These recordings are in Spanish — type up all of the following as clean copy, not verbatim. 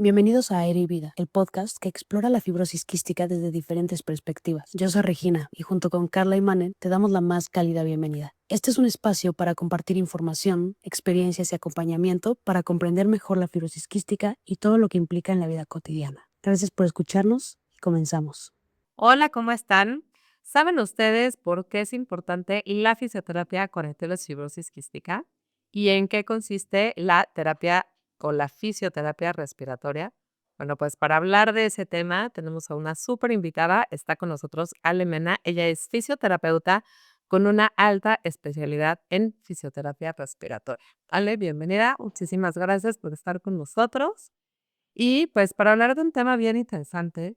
Bienvenidos a Aire y Vida, el podcast que explora la fibrosis quística desde diferentes perspectivas. Yo soy Regina y junto con Carla y Manen te damos la más cálida bienvenida. Este es un espacio para compartir información, experiencias y acompañamiento para comprender mejor la fibrosis quística y todo lo que implica en la vida cotidiana. Gracias por escucharnos y comenzamos. Hola, ¿cómo están? ¿Saben ustedes por qué es importante la fisioterapia con fibrosis quística? ¿Y en qué consiste la terapia o la fisioterapia respiratoria? Bueno, pues para hablar de ese tema tenemos a una súper invitada. Está con nosotros Ale Mena. Ella es fisioterapeuta con una alta especialidad en fisioterapia respiratoria. Ale, bienvenida. Muchísimas gracias por estar con nosotros. Y pues para hablar de un tema bien interesante,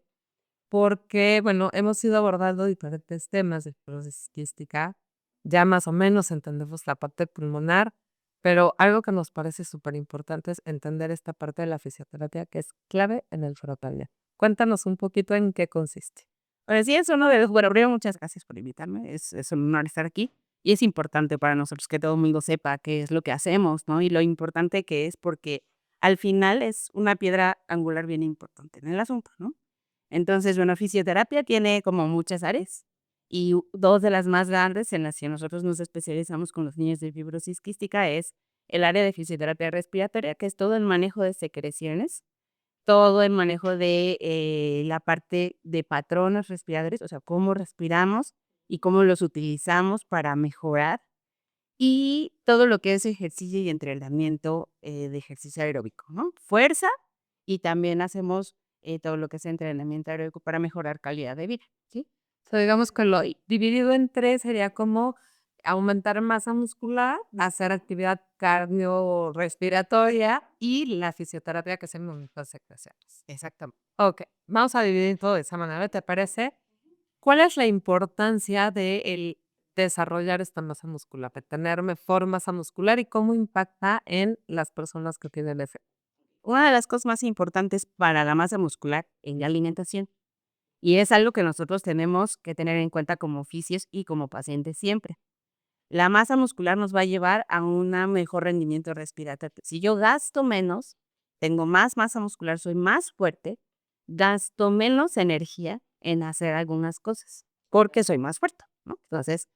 porque, bueno, hemos ido abordando diferentes temas de fibrosis quística. Ya más o menos entendemos la parte pulmonar, pero algo que nos parece súper importante es entender esta parte de la fisioterapia que es clave en el frotabilia. Cuéntanos un poquito en qué consiste. Pues sí, es uno de los, bueno, primero muchas gracias por invitarme, es un honor estar aquí y es importante para nosotros que todo el mundo sepa qué es lo que hacemos, ¿no? Y lo importante que es porque al final es una piedra angular bien importante en el asunto, ¿no? Entonces, bueno, fisioterapia tiene como muchas áreas y dos de las más grandes en las que nosotros nos especializamos con los niños de fibrosis quística es el área de fisioterapia respiratoria, que es todo el manejo de secreciones, todo el manejo de la parte de patrones respiradores, o sea, cómo respiramos y cómo los utilizamos para mejorar, y todo lo que es ejercicio y entrenamiento de ejercicio aeróbico, ¿no? Fuerza, y también hacemos todo lo que es entrenamiento aeróbico para mejorar calidad de vida, ¿sí? O sea, digamos que lo dividido en tres sería como aumentar masa muscular, hacer actividad cardiorrespiratoria y la fisioterapia que hacemos en las secreciones. Exactamente. Ok, vamos a dividir todo de esa manera, ¿te parece? ¿Cuál es la importancia de el desarrollar esta masa muscular, de tener mejor masa muscular y cómo impacta en las personas que tienen ese? Una de las cosas más importantes para la masa muscular en la alimentación, y es algo que nosotros tenemos que tener en cuenta como oficios y como pacientes siempre. La masa muscular nos va a llevar a un mejor rendimiento respiratorio. Si yo gasto menos, tengo más masa muscular, soy más fuerte, gasto menos energía en hacer algunas cosas, porque soy más fuerte, ¿no? Entonces,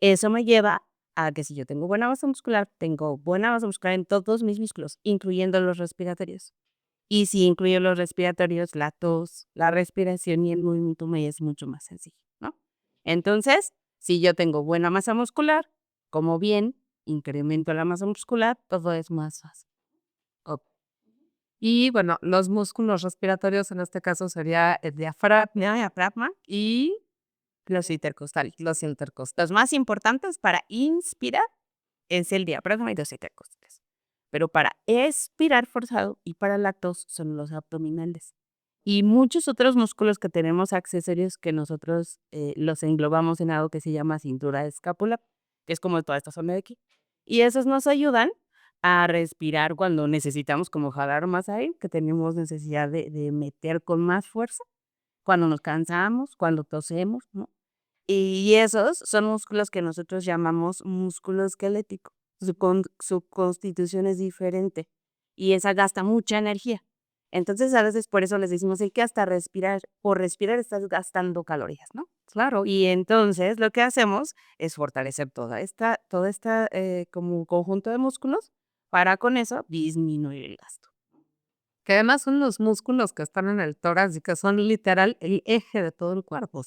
eso me lleva a que si yo tengo buena masa muscular, tengo buena masa muscular en todos mis músculos, incluyendo los respiratorios. Y si incluyo los respiratorios, la tos, la respiración y el movimiento me es mucho más sencillo, ¿no? Entonces, si yo tengo buena masa muscular, como bien, incremento la masa muscular, todo es más fácil. Ok. Y bueno, los músculos respiratorios en este caso sería el diafragma y Los intercostales. los Los intercostales. más importantes para inspirar es el diafragma y los intercostales. Pero para expirar forzado y para la tos son los abdominales. Y muchos otros músculos que tenemos accesorios que nosotros los englobamos en algo que se llama cintura de escápula, que es como toda esta zona de aquí. Y esos nos ayudan a respirar cuando necesitamos como jalar más aire, que tenemos necesidad de meter con más fuerza, cuando nos cansamos, cuando tosemos, ¿no? Y esos son músculos que nosotros llamamos músculo esquelético. Su constitución es diferente y esa gasta mucha energía. Entonces, a veces por eso les decimos hay que hasta respirar, por respirar estás gastando calorías, ¿no? Claro, Y entonces lo que hacemos es fortalecer toda esta como conjunto de músculos para con eso disminuir el gasto. que además son los músculos que están en el tórax y que son literal el eje de todo el cuerpo.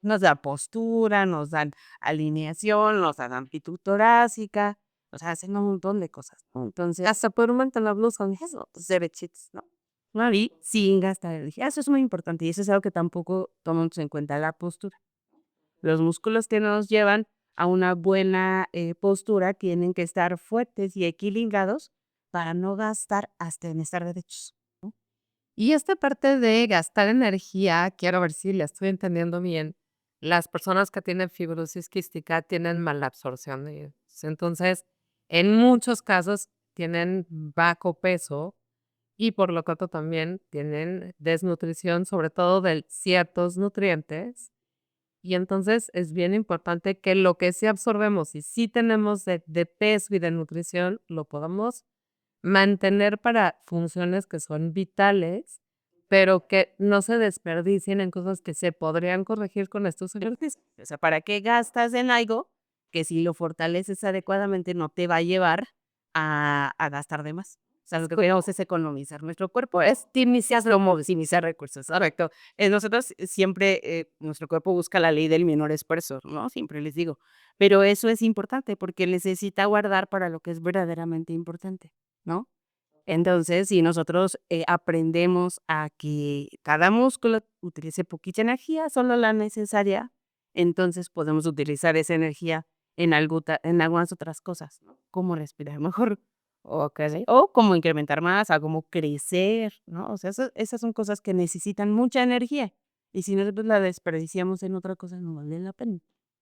Nos da postura, nos dan alineación, nos dan amplitud torácica, o sea, hacen un montón de cosas, ¿no? Entonces, Hasta puede aumentar la blusa, ¿no? eso, pues, derechitos, ¿no? ¿No? Y sin gastar energía. Eso es muy importante y eso es algo que tampoco tomamos en cuenta, la postura. Los músculos que nos llevan a una buena postura tienen que estar fuertes y equilibrados para no gastar hasta en estar derechos. Y esta parte de gastar energía, quiero ver si la estoy entendiendo bien. Las personas que tienen fibrosis quística tienen mala absorción de ellos. Entonces, en muchos casos tienen bajo peso y por lo tanto también tienen desnutrición, sobre todo de ciertos nutrientes. Y entonces es bien importante que lo que sí absorbemos y sí tenemos de peso y de nutrición lo podamos mantener para funciones que son vitales, pero que no se desperdicien en cosas que se podrían corregir con estos ejercicios. O sea, ¿para qué gastas en algo que si lo fortaleces adecuadamente no te va a llevar a gastar de más? O sea, lo que queremos es economizar. Nuestro cuerpo es optimizar recursos, correcto. Nosotros siempre, nuestro cuerpo busca la ley del menor esfuerzo, ¿no? Siempre les digo. Pero eso es importante porque necesita guardar para lo que es verdaderamente importante, ¿no? Entonces, si nosotros aprendemos a que cada músculo utilice poquita energía, solo la necesaria, entonces podemos utilizar esa energía en algunas otras cosas, ¿no? Como respirar mejor, o, o como incrementar más, o como crecer, ¿no? O sea, esas son cosas que necesitan mucha energía. Y si nosotros la desperdiciamos en otra cosa, no vale la pena.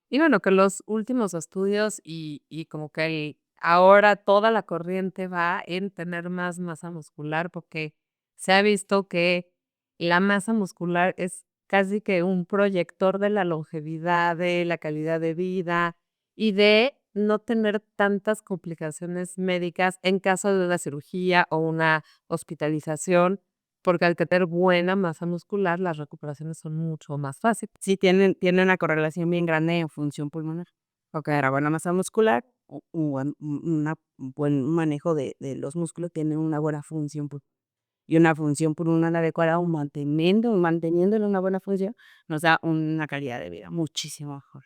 Y bueno, que los últimos estudios y como que ahora toda la corriente va en tener más masa muscular, porque se ha visto que la masa muscular es casi que un proyector de la longevidad, de la calidad de vida y de no tener tantas complicaciones médicas en caso de una cirugía o una hospitalización, porque al tener buena masa muscular, las recuperaciones son mucho más fáciles. Sí, tiene una correlación bien grande en función pulmonar. Ok, era buena masa muscular, un buen manejo de los músculos tiene una buena función y una función pulmonar adecuada, o manteniéndole una buena función, nos da una calidad de vida muchísimo mejor.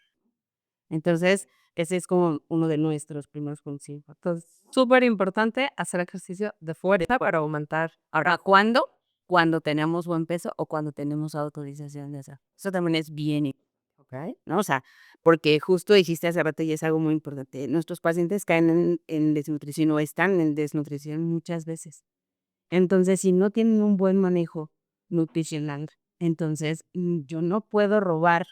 Entonces, ese es como uno de nuestros primeros consejos. Entonces, súper importante hacer ejercicio de fuerza para aumentar. Ahora, ¿cuándo? Cuando tenemos buen peso o cuando tenemos autorización de hacer. Eso también es bien importante, ¿no? O sea, porque justo dijiste hace rato y es algo muy importante. Nuestros pacientes caen en desnutrición o están en desnutrición muchas veces. Entonces, si no tienen un buen manejo nutricional, entonces yo no puedo robar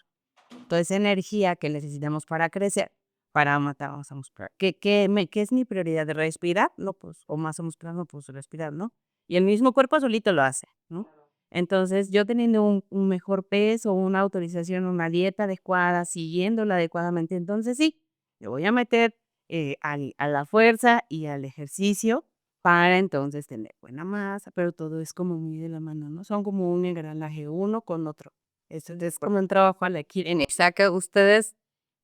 toda esa energía que necesitamos para crecer, para matar masa muscular. ¿Qué es mi prioridad? ¿De respirar? No, pues, o masa muscular, no, pues respirar, ¿no? Y el mismo cuerpo solito lo hace, ¿no? Entonces, yo teniendo un mejor peso, una autorización, una dieta adecuada, siguiéndola adecuadamente, entonces sí, le voy a meter a la fuerza y al ejercicio para entonces tener buena masa, pero todo es como muy de la mano, ¿no? Son como un engranaje uno con otro. Eso es como un trabajo al equipo. O sea que ustedes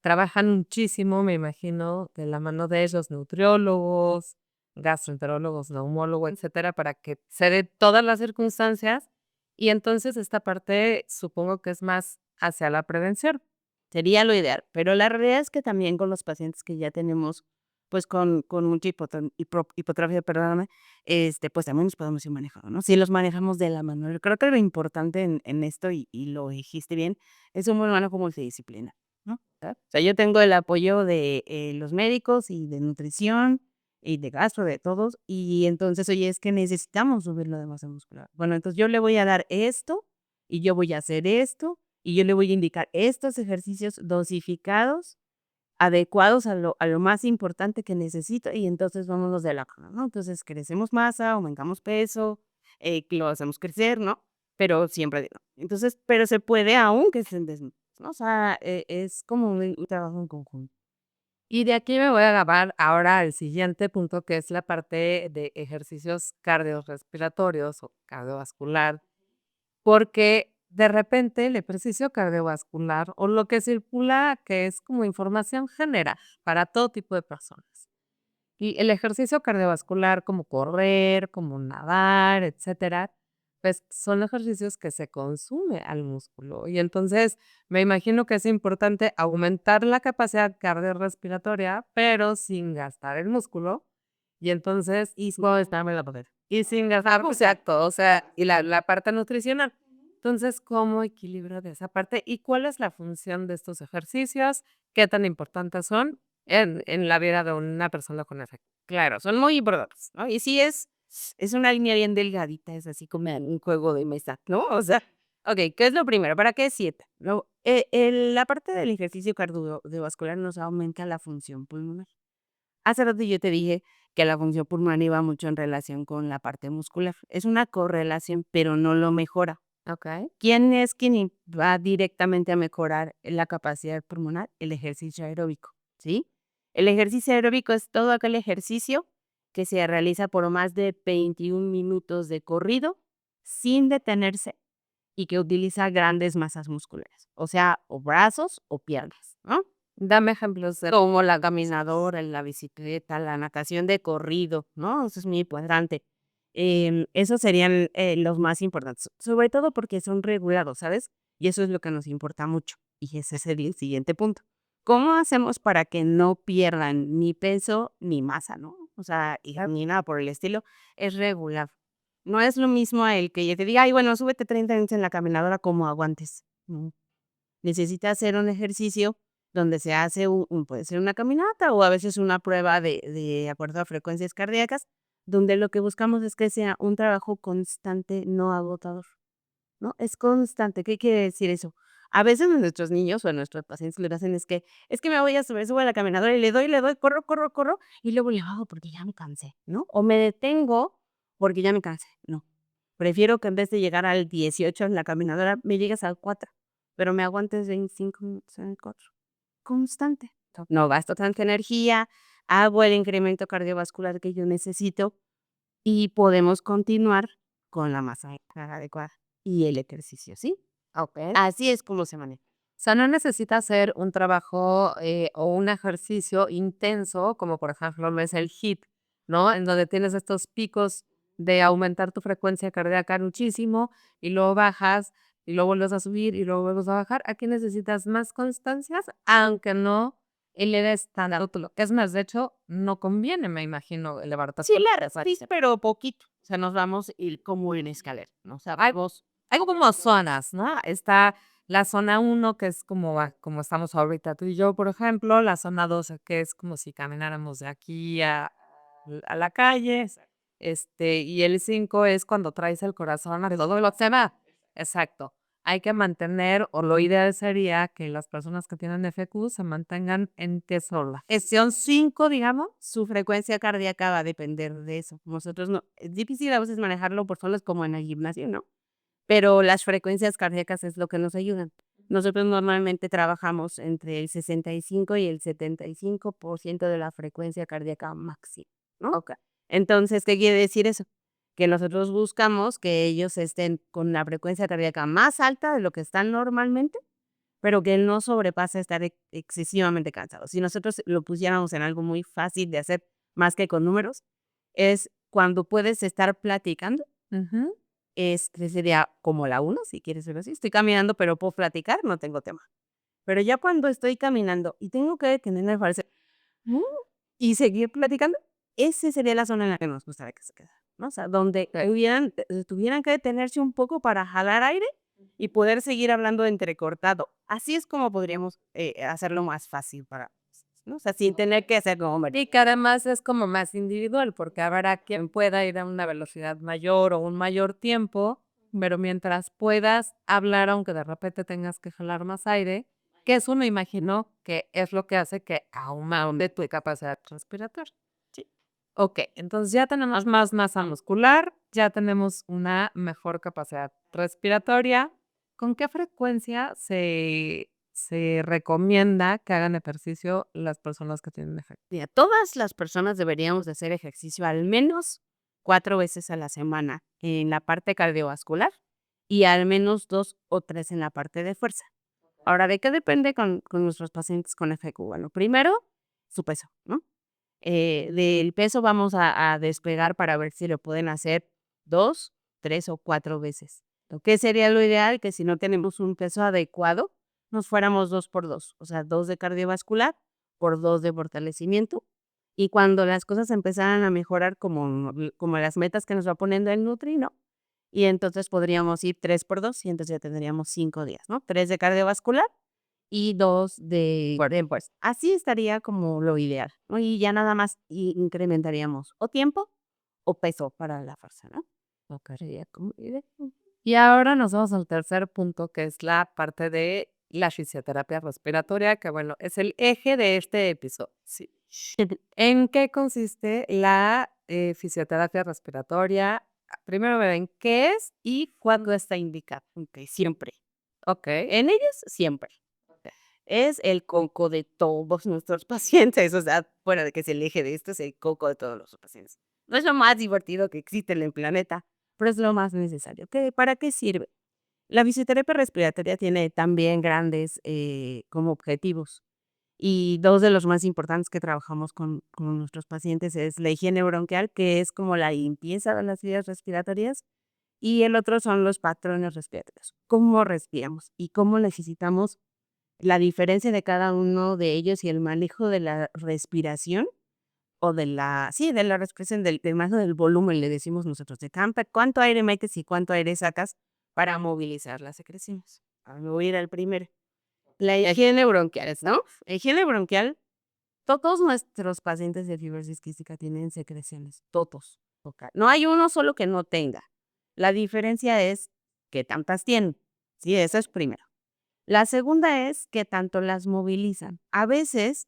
trabajan muchísimo, me imagino, de la mano de ellos, nutriólogos, gastroenterólogos, neumólogos, etcétera, para que se den todas las circunstancias. Y entonces esta parte supongo que es más hacia la prevención. Sería lo ideal, pero la realidad es que también con los pacientes que ya tenemos, pues con mucha hipotrofia, perdóname, pues también nos podemos ir manejando, ¿no? Si los manejamos de la mano. Yo creo que lo importante en esto, y lo dijiste bien, es un buen manejo multidisciplina, ¿no? O sea, yo tengo el apoyo de los médicos y de nutrición y de gastro, de todos, y entonces, oye, es que necesitamos subir la masa muscular. Bueno, entonces yo le voy a dar esto y yo voy a hacer esto y yo le voy a indicar estos ejercicios dosificados, adecuados a lo más importante que necesito, y entonces vámonos de la mano, ¿no? Entonces crecemos masa, aumentamos peso, que lo hacemos crecer, ¿no? Pero siempre, ¿no? Entonces, pero se puede aunque estén desnudos, ¿no? O sea, es como un trabajo en conjunto. Y de aquí me voy a grabar ahora al siguiente punto, que es la parte de ejercicios cardiorrespiratorios o cardiovascular, porque de repente el ejercicio cardiovascular o lo que circula, que es como información general para todo tipo de personas. Y el ejercicio cardiovascular, como correr, como nadar, etcétera, pues son ejercicios que se consume al músculo. Y entonces me imagino que es importante aumentar la capacidad cardiorrespiratoria, pero sin gastar el músculo. Y entonces, y sin gastar, exacto, o sea, y la parte nutricional. Entonces, ¿cómo equilibro de esa parte? ¿Y cuál es la función de estos ejercicios? ¿Qué tan importantes son en la vida de una persona con efecto? Claro, son muy importantes, ¿no? Y sí es una línea bien delgadita, es así como un juego de mesa, ¿no? O sea, okey, ¿qué es lo primero? ¿Para qué es 7? No, la parte del ejercicio cardiovascular nos aumenta la función pulmonar. Hace rato yo te dije que la función pulmonar iba mucho en relación con la parte muscular. Es una correlación, pero no lo mejora. Okey. ¿Quién es quien va directamente a mejorar la capacidad pulmonar? El ejercicio aeróbico, ¿sí? El ejercicio aeróbico es todo aquel ejercicio que se realiza por más de 21 minutos de corrido sin detenerse y que utiliza grandes masas musculares, o sea, o brazos o piernas, ¿no? Dame ejemplos de Como la caminadora, la bicicleta, la natación de corrido, ¿no? Eso es muy importante. Esos serían los más importantes, sobre todo porque son regulados, ¿sabes? Y eso es lo que nos importa mucho. Y ese sería el siguiente punto. ¿Cómo hacemos para que no pierdan ni peso ni masa, ¿no? O sea, ni nada por el estilo. Es regular. No es lo mismo a el que yo te diga, ay, bueno, súbete 30 minutos en la caminadora como aguantes. No. Necesita hacer un ejercicio donde se hace puede ser una caminata o a veces una prueba de acuerdo a frecuencias cardíacas, donde lo que buscamos es que sea un trabajo constante, no agotador, ¿no? Es constante. ¿Qué quiere decir eso? A veces nuestros niños o a nuestros pacientes lo que hacen es que me voy a subir, subo a la caminadora y le doy, corro, corro, corro, y luego le hago porque ya me cansé, ¿no? O me detengo porque ya me cansé. No. Prefiero que en vez de llegar al 18 en la caminadora, me llegues al 4, pero me aguantes 25 minutos en el 4. Constante. No gasto tanta energía, hago el incremento cardiovascular que yo necesito y podemos continuar con la masa adecuada y el ejercicio, ¿sí? okey. Así es como se maneja. O sea, no necesita hacer un trabajo, o un ejercicio intenso, como por ejemplo lo es el HIIT, ¿no? En donde tienes estos picos de aumentar tu frecuencia cardíaca muchísimo, y luego bajas, y luego vuelves a subir, y luego vuelves a bajar. Aquí necesitas más constancias, aunque no eleves tanto lo es más, de hecho, no conviene, me imagino, elevar tanto Sí, la sí, frecuencia. pero poquito. O sea, nos vamos a ir como en escalera, ¿no? O sea, Hay vamos hay como zonas, ¿no? Está la zona uno que es como estamos ahorita tú y yo, por ejemplo, la zona 2 que es como si camináramos de aquí a la calle, y el 5 es cuando traes el corazón a todo lo que se va. Exacto. Hay que mantener, o lo ideal sería que las personas que tienen FQ se mantengan en qué zona. Gestión 5, digamos, su frecuencia cardíaca va a depender de eso. Nosotros no, es difícil a veces manejarlo por solos como en el gimnasio, ¿no? Pero las frecuencias cardíacas es lo que nos ayudan. Nosotros normalmente trabajamos entre el 65 y el 75% de la frecuencia cardíaca máxima, ¿no? Okey. Entonces, ¿qué quiere decir eso? Que nosotros buscamos que ellos estén con la frecuencia cardíaca más alta de lo que están normalmente, pero que él no sobrepase estar excesivamente cansado. Si nosotros lo pusiéramos en algo muy fácil de hacer, más que con números, es cuando puedes estar platicando, Ujú. sería como la uno si quieres verlo así. Estoy caminando, pero puedo platicar, no tengo tema. Pero ya cuando estoy caminando y tengo que detenerme para hacer, "Mm", y seguir platicando, ese sería la zona en la que nos gustaría que se quedara, ¿no? O sea, donde tuvieran que detenerse un poco para jalar aire y poder seguir hablando entrecortado. Así es como podríamos, hacerlo más fácil para nosotros, ¿no? O sea, sin tener que hacer como Y que además es como más individual, porque habrá quien pueda ir a una velocidad mayor o un mayor tiempo, pero mientras puedas hablar, aunque de repente tengas que jalar más aire, que eso me imagino que es lo que hace que aumente tu capacidad respiratoria. sí. Ok, entonces ya tenemos más masa muscular, ya tenemos una mejor capacidad respiratoria. ¿Con qué frecuencia se recomienda que hagan ejercicio las personas que tienen efecto? Mira, todas las personas deberíamos de hacer ejercicio al menos 4 veces a la semana en la parte cardiovascular y al menos 2 o 3 en la parte de fuerza. Ahora, ¿de qué depende con nuestros pacientes con FQ? Bueno, primero, su peso, ¿no? Del peso vamos a despegar para ver si lo pueden hacer 2, 3 o 4 veces. ¿Qué sería lo ideal? Que si no tenemos un peso adecuado, nos fuéramos 2 por 2, o sea, 2 de cardiovascular por 2 de fortalecimiento. Y cuando las cosas empezaran a mejorar como las metas que nos va poniendo el Nutri, ¿no? Y entonces podríamos ir 3 por 2 y entonces ya tendríamos 5 días, ¿no? 3 de cardiovascular y 2 de fuerza. Así estaría como lo ideal, ¿no? Y ya nada más incrementaríamos o tiempo o peso para la fuerza, ¿no? Ok. Sería como ideal. Y ahora nos vamos al tercer punto, que es la parte de la fisioterapia respiratoria, que bueno, es el eje de este episodio. Sí. ¿En qué consiste la fisioterapia respiratoria? Primero, ¿en qué es y cuándo está indicada? Ok, siempre. Ok. En ellos, siempre. es el coco de todos nuestros pacientes. O sea, fuera de que se elige de esto, es el coco de todos los pacientes. No es lo más divertido que existe en el planeta, pero es lo más necesario. ¿Para qué sirve? La fisioterapia respiratoria tiene también grandes como objetivos. Y dos de los más importantes que trabajamos con nuestros pacientes es la higiene bronquial, que es como la limpieza de las vías respiratorias, y el otro son los patrones respiratorios, cómo respiramos y cómo necesitamos la diferencia de cada uno de ellos y el manejo de la respiración o de la respiración, del manejo del volumen, le decimos nosotros, de cuánto aire metes y cuánto aire sacas para movilizar las secreciones. Ahora me voy a ir al primero. La higiene bronquial, ¿no? La higiene bronquial, todos nuestros pacientes de fibrosis quística tienen secreciones, todos. No hay uno solo que no tenga. La diferencia es qué tantas tienen. Sí, eso es primero. La segunda es que tanto las movilizan. A veces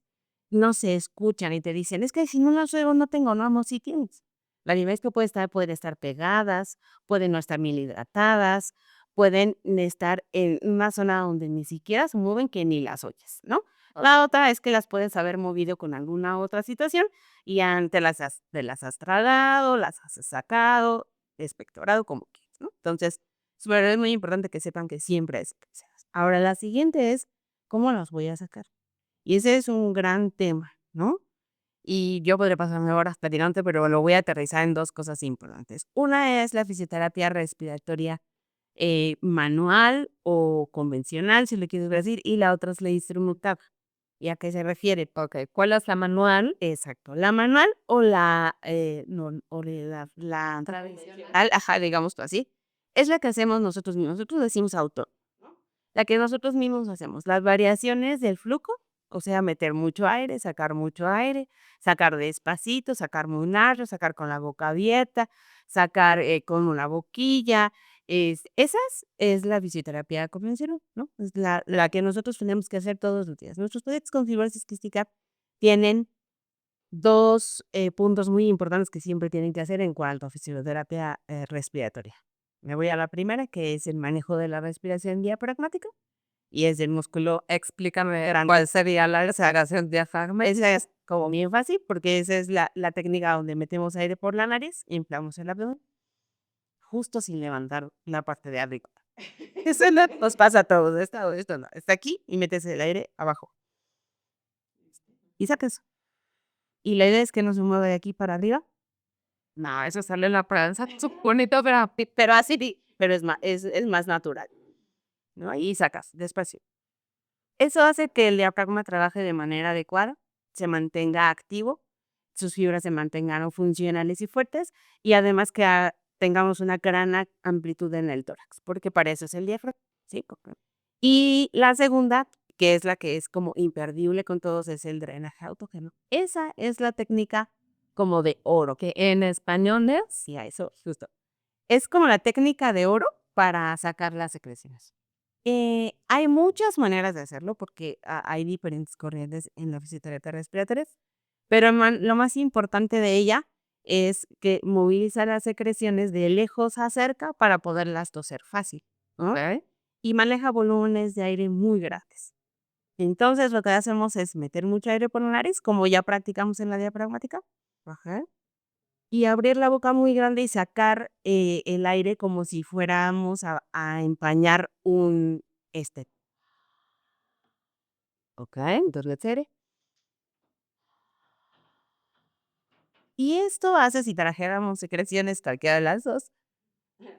no se escuchan y te dicen, es que si no las oigo no tengo, no, no, sí tienes. La verdad es que pueden estar pegadas, pueden no estar bien hidratadas, pueden estar en una zona donde ni siquiera se mueven que ni las oyes, ¿no? La otra es que las puedes haber movido con alguna otra situación y antes te las has tragado, las has sacado, expectorado, como quieras, ¿no? Entonces, es muy importante que sepan que siempre hay secreciones. Ahora, la siguiente es, ¿cómo las voy a sacar? Y ese es un gran tema, ¿no? Y yo podría pasarme horas platicando, pero lo voy a aterrizar en dos cosas importantes. Una es la fisioterapia respiratoria manual o convencional, si le quieres decir, y la otra es la instrumentada. ¿Y a qué se refiere? Ok, ¿cuál es la manual? Exacto, la manual o la tradicional, ajá, digamos así, es la que hacemos nosotros mismos. Nosotros decimos auto, ¿no? La que nosotros mismos hacemos. Las variaciones del flujo, o sea, meter mucho aire, sacar despacito, sacar muy largo, sacar con la boca abierta, sacar con una boquilla. Esas es la fisioterapia convencional, ¿no? Es la que nosotros tenemos que hacer todos los días. Nuestros pacientes con fibrosis quística tienen dos puntos muy importantes que siempre tienen que hacer en cuanto a fisioterapia respiratoria. Me voy a la primera, que es el manejo de la respiración diafragmática, y es del músculo Explícame grande. cuál sería la exhalación diafragmática. Esa es como bien fácil, porque esa es la técnica donde metemos aire por la nariz, inflamos el abdomen, justo sin levantar la parte de arriba. Eso no nos pasa a todos. Esto no. Está aquí y metes el aire abajo. Y sacas. Y la idea es que no se mueva de aquí para arriba. No, eso sale en la prensa. Es bonito, pero Pero así, pero es más natural, ¿no? Ahí sacas, despacio. Eso hace que el diafragma trabaje de manera adecuada, se mantenga activo, sus fibras se mantengan funcionales y fuertes, y además que tengamos una gran amplitud en el tórax, porque para eso es el diafragma, ¿sí? Y la segunda, que es la que es como imperdible con todos, es el drenaje autógeno. Esa es la técnica como de oro. que en español es Sí, a eso, justo. Es como la técnica de oro para sacar las secreciones. Hay muchas maneras de hacerlo porque hay diferentes corrientes en la fisioterapia respiratoria, pero lo más importante de ella es que moviliza las secreciones de lejos a cerca para poderlas toser fácil, ¿no? ¿ok? Y maneja volúmenes de aire muy grandes. Entonces lo que hacemos es meter mucho aire por la nariz, como ya practicamos en la diafragmática. Ajá. Y abrir la boca muy grande y sacar el aire como si fuéramos a empañar un este. Ok, entonces let's hit it. Y esto hace, si trajéramos secreciones cualquiera de las dos,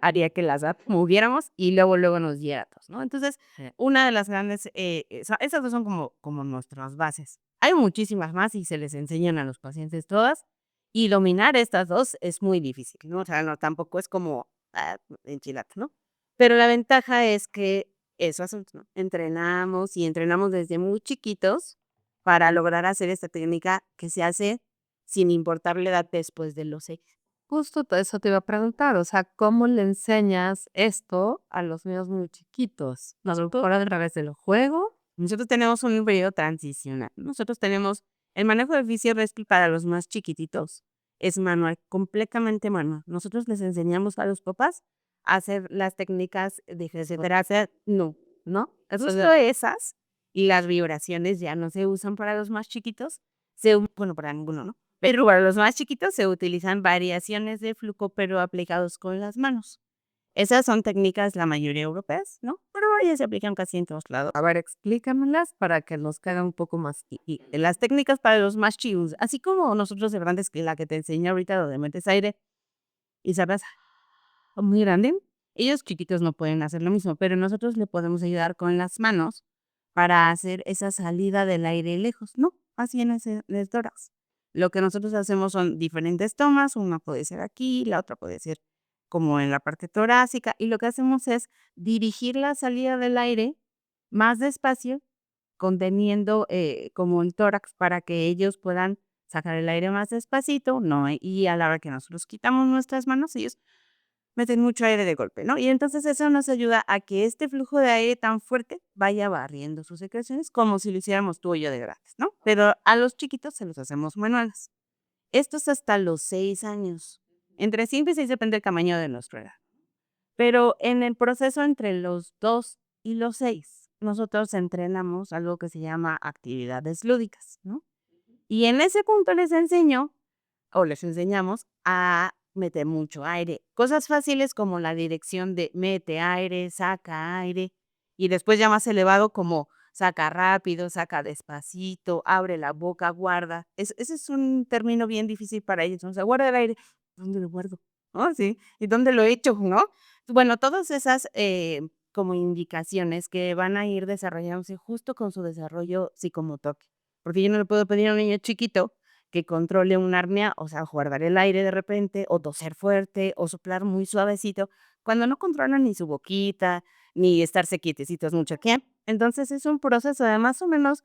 haría que las moviéramos y luego nos diera tos, ¿no? Entonces, una de las grandes, esas dos son como nuestras bases. Hay muchísimas más y se les enseñan a los pacientes todas. Y dominar estas dos es muy difícil, ¿no? O sea, no, tampoco es como enchilada, ¿no? Pero la ventaja es que eso hacemos, ¿no? Entrenamos y entrenamos desde muy chiquitos para lograr hacer esta técnica que se hace sin importar la edad después de los 6. Justo eso te iba a preguntar, o sea, ¿cómo le enseñas esto a los niños muy chiquitos? ¿A lo mejor a través del juego? Nosotros tenemos un periodo transicional. Nosotros tenemos el manejo de fisio respi para los más chiquititos. Es manual, completamente manual. Nosotros les enseñamos a los papás a hacer las técnicas de fisioterapia. No, ¿no? Justo esas. y las vibraciones ya no se usan para los más chiquitos, bueno, para ninguno, ¿no? Pero para los más chiquitos se utilizan variaciones de flujo, pero aplicados con las manos. Esas son técnicas, la mayoría europeas, ¿no? Pero ya se aplican casi en todos lados. A ver, explícamelas para que nos quede un poco más. Y las técnicas para los más chicos, así como nosotros de grandes, que la que te enseñé ahorita, donde metes aire y sabes, muy grande, ellos chiquitos no pueden hacer lo mismo, pero nosotros le podemos ayudar con las manos para hacer esa salida del aire lejos, ¿no? Así en ese el tórax. Lo que nosotros hacemos son diferentes tomas, una puede ser aquí, la otra puede ser como en la parte torácica, y lo que hacemos es dirigir la salida del aire más despacio, conteniendo como el tórax para que ellos puedan sacar el aire más despacito, ¿no? Y a la hora que nosotros quitamos nuestras manos, ellos meten mucho aire de golpe, ¿no? Y entonces eso nos ayuda a que este flujo de aire tan fuerte vaya barriendo sus secreciones como si lo hiciéramos tú y yo de grandes, ¿no? Pero a los chiquitos se los hacemos manuales. Esto es hasta los 6 años. Entre 5 y 6 depende del tamaño de nuestra edad. Pero en el proceso entre los 2 y los 6, nosotros entrenamos algo que se llama actividades lúdicas, ¿no? Y en ese punto les enseño o les enseñamos a meter mucho aire. Cosas fáciles como la dirección de mete aire, saca aire, y después ya más elevado como saca rápido, saca despacito, abre la boca, guarda. Ese es un término bien difícil para ellos. O sea, guarda el aire. ¿Dónde lo guardo? Oh, sí. ¿Y dónde lo he hecho? ¿No? Bueno, todas esas como indicaciones que van a ir desarrollándose justo con su desarrollo psicomotor. Porque yo no le puedo pedir a un niño chiquito que controle una apnea, o sea, guardar el aire de repente, o toser fuerte, o soplar muy suavecito, cuando no controlan ni su boquita, ni estarse quietecitos mucho tiempo. Entonces es un proceso de más o menos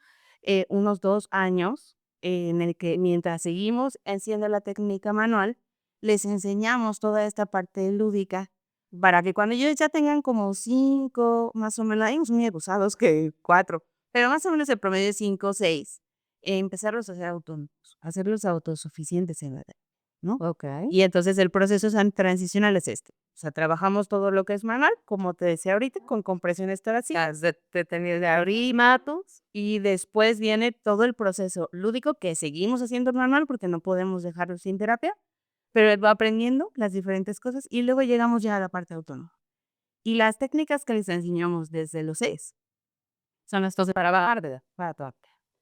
unos 2 años en el que mientras seguimos haciendo la técnica manual, les enseñamos toda esta parte lúdica para que cuando ellos ya tengan como 5, más o menos, hay unos muy abusados que 4, pero más o menos el promedio es 5 o 6, empezarlos a hacer autónomos, hacerlos autosuficientes en la edad, ¿no? Ok. Y entonces el proceso transicional es este. O sea, trabajamos todo lo que es manual, como te decía ahorita, con compresiones torácicas, De tener de aurimatos, y después viene todo el proceso lúdico que seguimos haciendo manual porque no podemos dejarlo sin terapia, pero él va aprendiendo las diferentes cosas y luego llegamos ya a la parte autónoma. Y las técnicas que les enseñamos desde los 6 son las 12 para bajar de edad, para toda.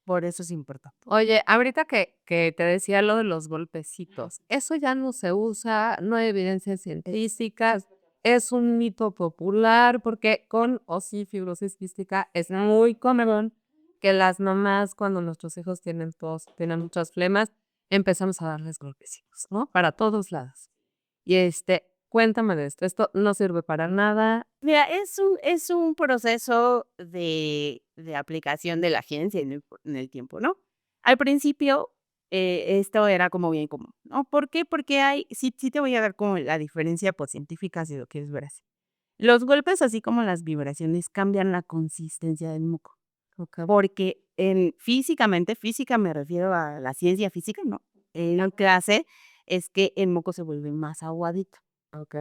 Por eso es importante. Oye, ahorita que te decía lo de los golpecitos, eso ya no se usa, no hay evidencias científicas, es un mito popular porque con o sin fibrosis quística es muy común que las mamás cuando nuestros hijos tienen tos, tienen muchas flemas, empezamos a darles golpecitos, ¿no? Para todos lados. Y cuéntame de esto no sirve para nada. Mira, es un proceso de aplicación de la ciencia en el tiempo, ¿no? Al principio, esto era como bien común, ¿no? ¿Por qué? Porque sí te voy a dar como la diferencia por científica si lo quieres ver así. Los golpes, así como las vibraciones, cambian la consistencia del moco. Porque físicamente, física me refiero a la ciencia física, ¿no? Lo que hace es que el moco se vuelve más aguadito. Ok.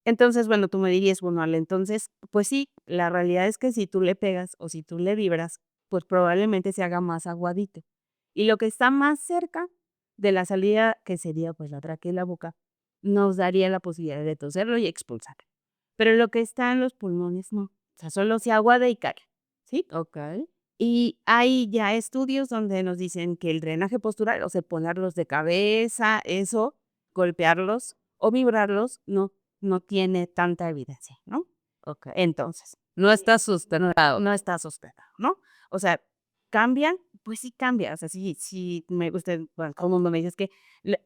Entonces, bueno, tú me dirías, bueno, entonces, pues sí, la realidad es que si tú le pegas o si tú le vibras, pues probablemente se haga más aguadito. Y lo que está más cerca de la salida, que sería pues la tráquea y la boca, nos daría la posibilidad de toserlo y expulsar. Pero lo que está en los pulmones no. O sea, solo se aguada y cae. ¿Sí? Ok. Y hay ya estudios donde nos dicen que el drenaje postural, o sea, ponerlos de cabeza, eso, golpearlos o vibrarlos, no tiene tanta evidencia, ¿no? Ok. Entonces, No está sustentado. no está sustentado, ¿no? O sea, ¿cambian? Pues sí cambia. O sea, sí me gusta, bueno, todo el mundo me dice, es que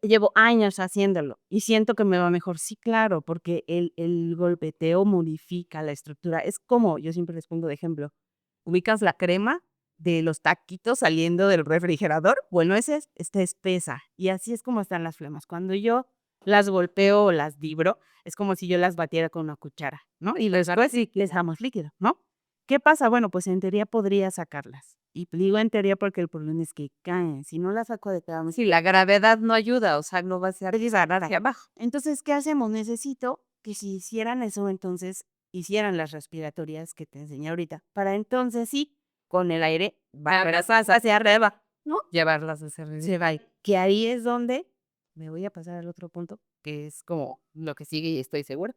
llevo años haciéndolo y siento que me va mejor. Sí, claro, porque el golpeteo modifica la estructura. Es como, yo siempre les pongo de ejemplo, ubicas la crema de los taquitos saliendo del refrigerador. Bueno, está espesa y así es como están las flemas. Cuando yo las golpeo o las vibro, es como si yo las batiera con una cuchara, ¿no? Y después sí les damos líquido, ¿no? ¿Qué pasa? Bueno, pues en teoría podría sacarlas. Y digo en teoría porque el problema es que caen. Si no las saco de cada Sí, la gravedad no ayuda, o sea, no va a ser hacia abajo. entonces, ¿qué hacemos? Necesito que si hicieran eso, entonces hicieran las respiratorias que te enseñé ahorita. Para entonces sí, con el aire, barras hacia arriba, ¿no? Llevarlas a ese ritmo. Que ahí es donde me voy a pasar al otro punto, que es como lo que sigue y estoy segura.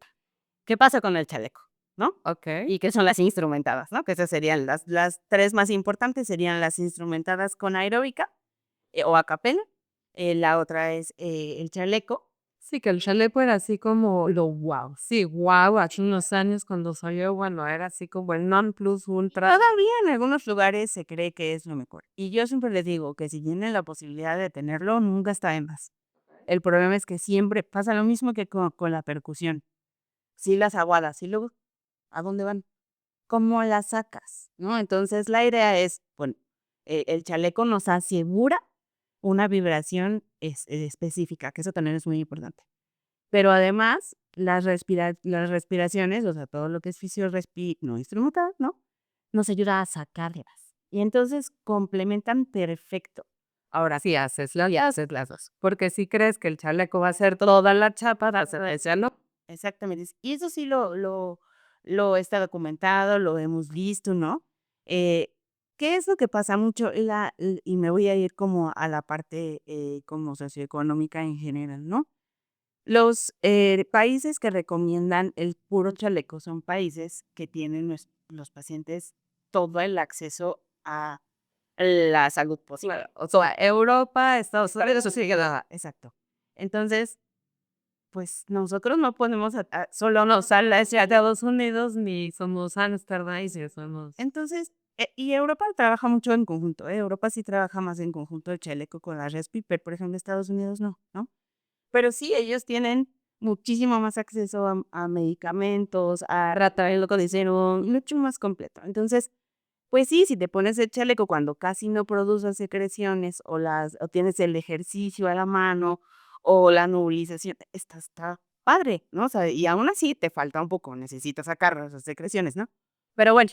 ¿Qué pasa con el chaleco? ¿No? Ok. Y que son las instrumentadas, ¿no? Que esas serían las tres más importantes, serían las instrumentadas con aeróbica o a capela. La otra es el chaleco. Sí, que el chaleco era así como lo wow. Sí, wow, hace unos años cuando salió, bueno, era así como el non plus ultra. Todavía en algunos lugares se cree que es lo mejor. Y yo siempre les digo que si tienen la posibilidad de tenerlo, nunca está de más. El problema es que siempre pasa lo mismo que con la percusión. Sí, las aguadas, y luego, ¿a dónde van? ¿Cómo las sacas? ¿No? Entonces la idea es, bueno, el chaleco nos asegura una vibración específica, que eso también es muy importante. Pero además, las respiraciones, o sea, todo lo que es no instrumental, ¿no? Nos ayuda a sacarlas. Y entonces complementan perfecto. Ahora sí haces las dos. Porque si crees que el chaleco va a ser toda la chapa, ya no. Exactamente. Y eso sí lo está documentado, lo hemos visto, ¿no? ¿Qué es lo que pasa mucho? Y me voy a ir como a la parte como socioeconómica en general, ¿no? Los países que recomiendan el puro chaleco son países que tienen los pacientes todo el acceso a la salud posible. Claro, o sea, Europa, Estados Unidos, eso sí, nada. Exacto. Entonces, pues nosotros no podemos solo nos a la Estados Unidos ni somos Amsterdam y sí somos. Entonces, y Europa trabaja mucho en conjunto, ¿eh? Europa sí trabaja más en conjunto el chaleco con la respi, pero por ejemplo Estados Unidos no, ¿no? Pero sí, ellos tienen muchísimo más acceso a medicamentos, a tratamiento de cero, mucho más completo. Entonces, pues sí, si te pones el chaleco cuando casi no produces secreciones o tienes el ejercicio a la mano o la nebulización, está padre, ¿no? O sea, y aún así te falta un poco, necesitas sacar esas secreciones, ¿no? Pero bueno,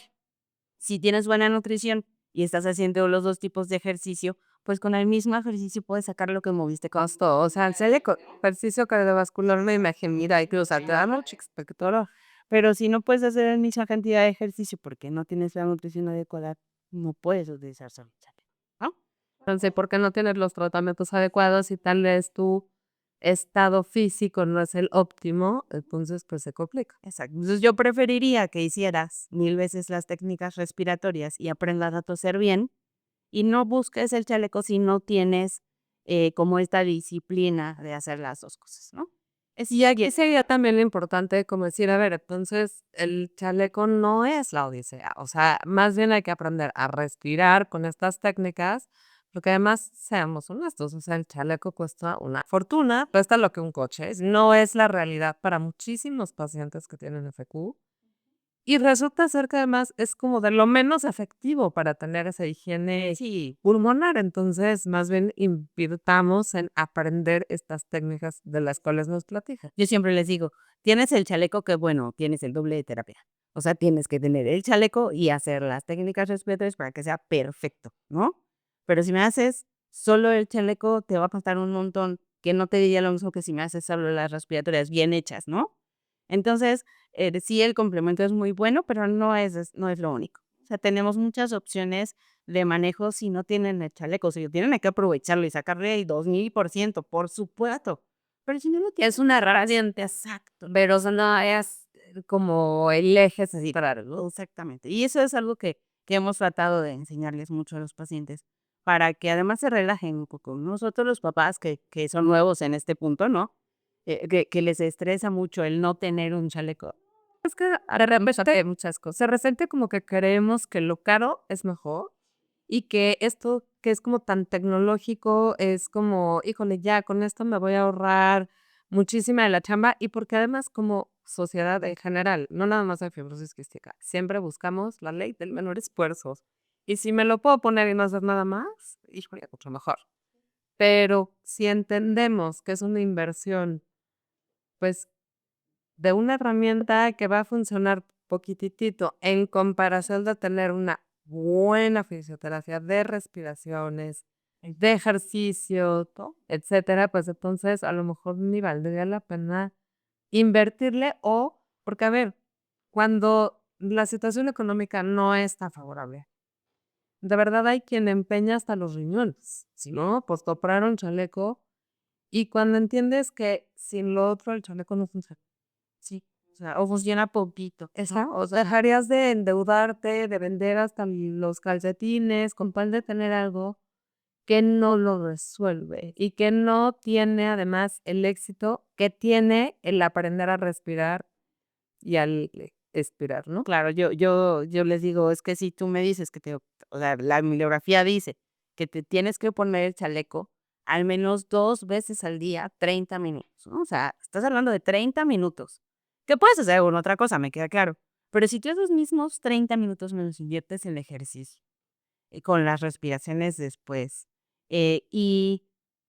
si tienes buena nutrición y estás haciendo los dos tipos de ejercicio, pues con el mismo ejercicio puedes sacar lo que moviste con Costo, o sea, el chaleco, ejercicio cardiovascular, me imagino, mira, hay que usar mucho espectador. Pero si no puedes hacer la misma cantidad de ejercicio porque no tienes la nutrición adecuada, no puedes utilizar solo chaleco, ¿no? Entonces, ¿por qué no tienes los tratamientos adecuados y tal vez tu estado físico no es el óptimo? Entonces, pues se complica. Exacto. Entonces yo preferiría que hicieras 1000 veces las técnicas respiratorias y aprendas a toser bien y no busques el chaleco si no tienes como esta disciplina de hacer las dos cosas, ¿no? Y aquí sería también lo importante como decir, a ver, entonces el chaleco no es la odisea, o sea, más bien hay que aprender a respirar con estas técnicas, porque además, seamos honestos, o sea, el chaleco cuesta una fortuna, cuesta lo que un coche es, no es la realidad para muchísimos pacientes que tienen FQ. Y resulta ser que además es como de lo menos efectivo para tener esa higiene pulmonar. Entonces, más bien invirtamos en aprender estas técnicas de las cuales nos platica. Yo siempre les digo, tienes el chaleco que bueno, tienes el doble de terapia. O sea, tienes que tener el chaleco y hacer las técnicas respiratorias para que sea perfecto, ¿no? Pero si me haces solo el chaleco, te va a costar un montón, que no te diría lo mismo que si me haces solo las respiratorias bien hechas, ¿no? Entonces, sí, el complemento es muy bueno, pero no es lo único. O sea, tenemos muchas opciones de manejo si no tienen el chaleco. Si lo tienen, hay que aprovecharlo y sacarle el 2000%, por supuesto. Pero si no lo tienes, Es una herramienta, exacto, pero o sea, no es como el eje central, ¿no? exactamente. Y eso es algo que hemos tratado de enseñarles mucho a los pacientes para que además se relajen un poco. Nosotros los papás que son nuevos en este punto, ¿no? Que les estresa mucho el no tener un chaleco. Es que de repente muchas cosas. Se resiente como que creemos que lo caro es mejor y que esto que es como tan tecnológico es como, híjole, ya con esto me voy a ahorrar muchísima de la chamba y porque además como sociedad en general, no nada más de fibrosis quística, siempre buscamos la ley del menor esfuerzo. Y si me lo puedo poner y no hacer nada más, híjole, mucho mejor. Pero si entendemos que es una inversión, pues de una herramienta que va a funcionar poquitito en comparación de tener una buena fisioterapia de respiraciones, de ejercicio, etcétera, pues entonces a lo mejor ni valdría la pena invertirle o, porque a ver, cuando la situación económica no es tan favorable, De verdad hay quien empeña hasta los riñones, ¿no? Pues compraron chaleco y cuando entiendes que sin lo otro el chaleco no funciona. Sí, o sea, o funciona poquito, Esa, o sea, dejarías de endeudarte, de vender hasta los calcetines con tal de tener algo que no lo resuelve y que no tiene además el éxito que tiene el aprender a respirar y al expirar, ¿no? claro, yo les digo, es que si tú me dices que o sea, la bibliografía dice que te tienes que poner el chaleco al menos 2 veces al día, 30 minutos, ¿no? O sea, estás hablando de 30 minutos. ¿Qué puedes hacer alguna otra cosa? Me queda claro. Pero si tú esos mismos 30 minutos me los inviertes en el ejercicio, con las respiraciones después, y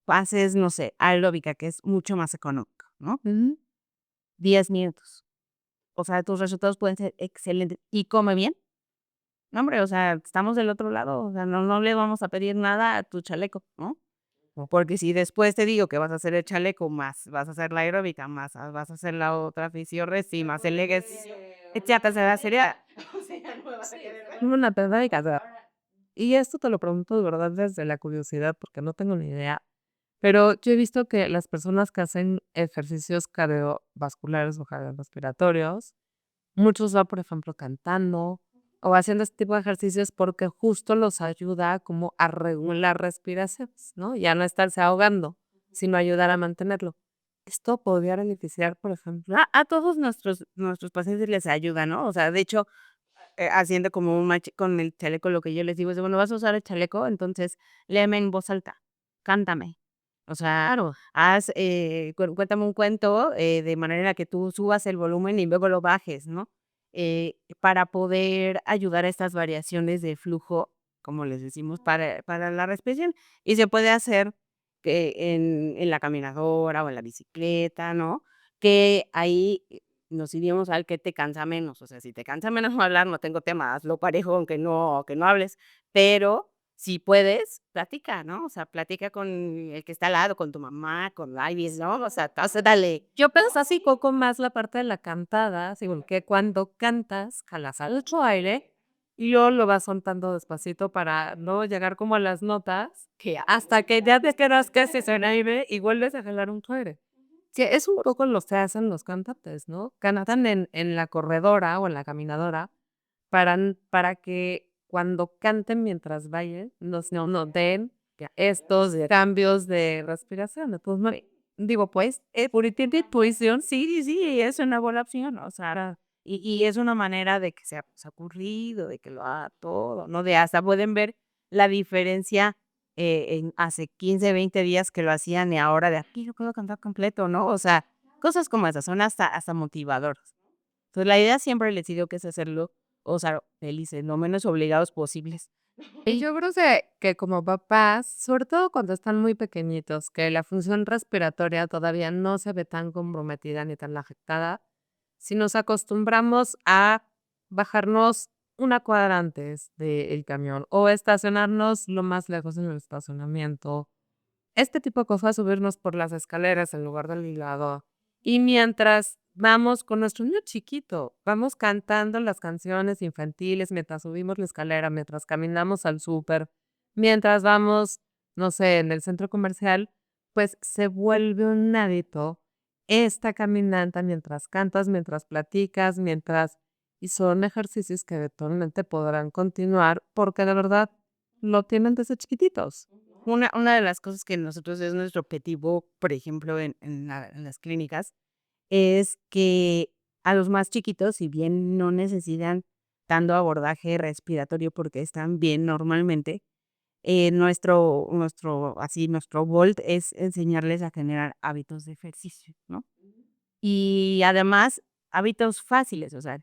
haces, no sé, aeróbica, que es mucho más económico, ¿no? Ujú. 10 minutos. O sea, tus resultados pueden ser excelentes. Y come bien. No, hombre, o sea, estamos del otro lado, o sea, no le vamos a pedir nada a tu chaleco, ¿no? Porque si después te digo que vas a hacer el chaleco, más vas a hacer la aeróbica, más vas a hacer la otra fisiorresti, más el ejercicio, etcétera, sería o sea, no me vas a querer ver. Una pedada de casa. Y esto te lo pregunto de verdad desde la curiosidad, porque no tengo ni idea. Pero yo he visto que las personas que hacen ejercicios cardiovasculares o cardiorrespiratorios, muchos van, por ejemplo, cantando o haciendo este tipo de ejercicios porque justo los ayuda como a regular respiraciones, ¿no? Ya no estarse ahogando, sino ayudar a mantenerlo. Esto podría beneficiar, por ejemplo. A todos nuestros pacientes les ayuda, ¿no? O sea, de hecho, haciendo como un match con el chaleco, lo que yo les digo es de, bueno, vas a usar el chaleco, entonces léeme en voz alta, cántame. O sea, Claro. haz, cuéntame un cuento, de manera en la que tú subas el volumen y luego lo bajes, ¿no? Para poder ayudar a estas variaciones de flujo, como les decimos, para la respiración. Y se puede hacer que en la caminadora o en la bicicleta, ¿no? Que ahí nos iríamos al que te cansa menos. O sea, si te cansa menos no hablar, no tengo tema, hazlo parejo, aunque no hables, pero si puedes, platica, ¿no? O sea, platica con el que está al lado, con tu mamá, con Ibis, ¿no? O sea, dale. Yo pienso así poco más la parte de la cantada, así como que cuando cantas, jalas mucho aire y luego lo vas soltando despacito para no llegar como a las notas, que hasta que ya te quedas casi sin aire y vuelves a jalar un aire. Que es un poco lo que hacen los cantantes, ¿no? Cantan en la corredora o en la caminadora para que cuando canten mientras bailen, no noten estos cambios de respiración. Entonces, digo, pues, purity intuición, Sí, sí, es una buena opción, o sea, y es una manera de que sea, pues, ocurrido, de que lo haga todo, ¿no? De hasta pueden ver la diferencia, en hace 15, 20 días que lo hacían y ahora de aquí yo puedo cantar completo, ¿no? O sea, cosas como esas son hasta motivadoras. Entonces, la idea siempre les digo que es hacerlo, o sea, felices, lo menos obligados posibles. y yo creo que como papás, sobre todo cuando están muy pequeñitos, que la función respiratoria todavía no se ve tan comprometida ni tan afectada, si nos acostumbramos a bajarnos una cuadra antes del camión o estacionarnos lo más lejos en el estacionamiento, este tipo de cosas, subirnos por las escaleras en lugar del elevador. Y mientras vamos con nuestro niño chiquito, vamos cantando las canciones infantiles mientras subimos la escalera, mientras caminamos al súper, mientras vamos, no sé, en el centro comercial, pues se vuelve un hábito esta caminata mientras cantas, mientras platicas, mientras... Y son ejercicios que eventualmente podrán continuar porque de verdad lo tienen desde chiquititos. Una de las cosas que nosotros es nuestro objetivo, por ejemplo, en las clínicas, es que a los más chiquitos, si bien no necesitan tanto abordaje respiratorio porque están bien normalmente, nuestro Volt es enseñarles a generar hábitos de ejercicio, ¿no? Y además, hábitos fáciles, o sea,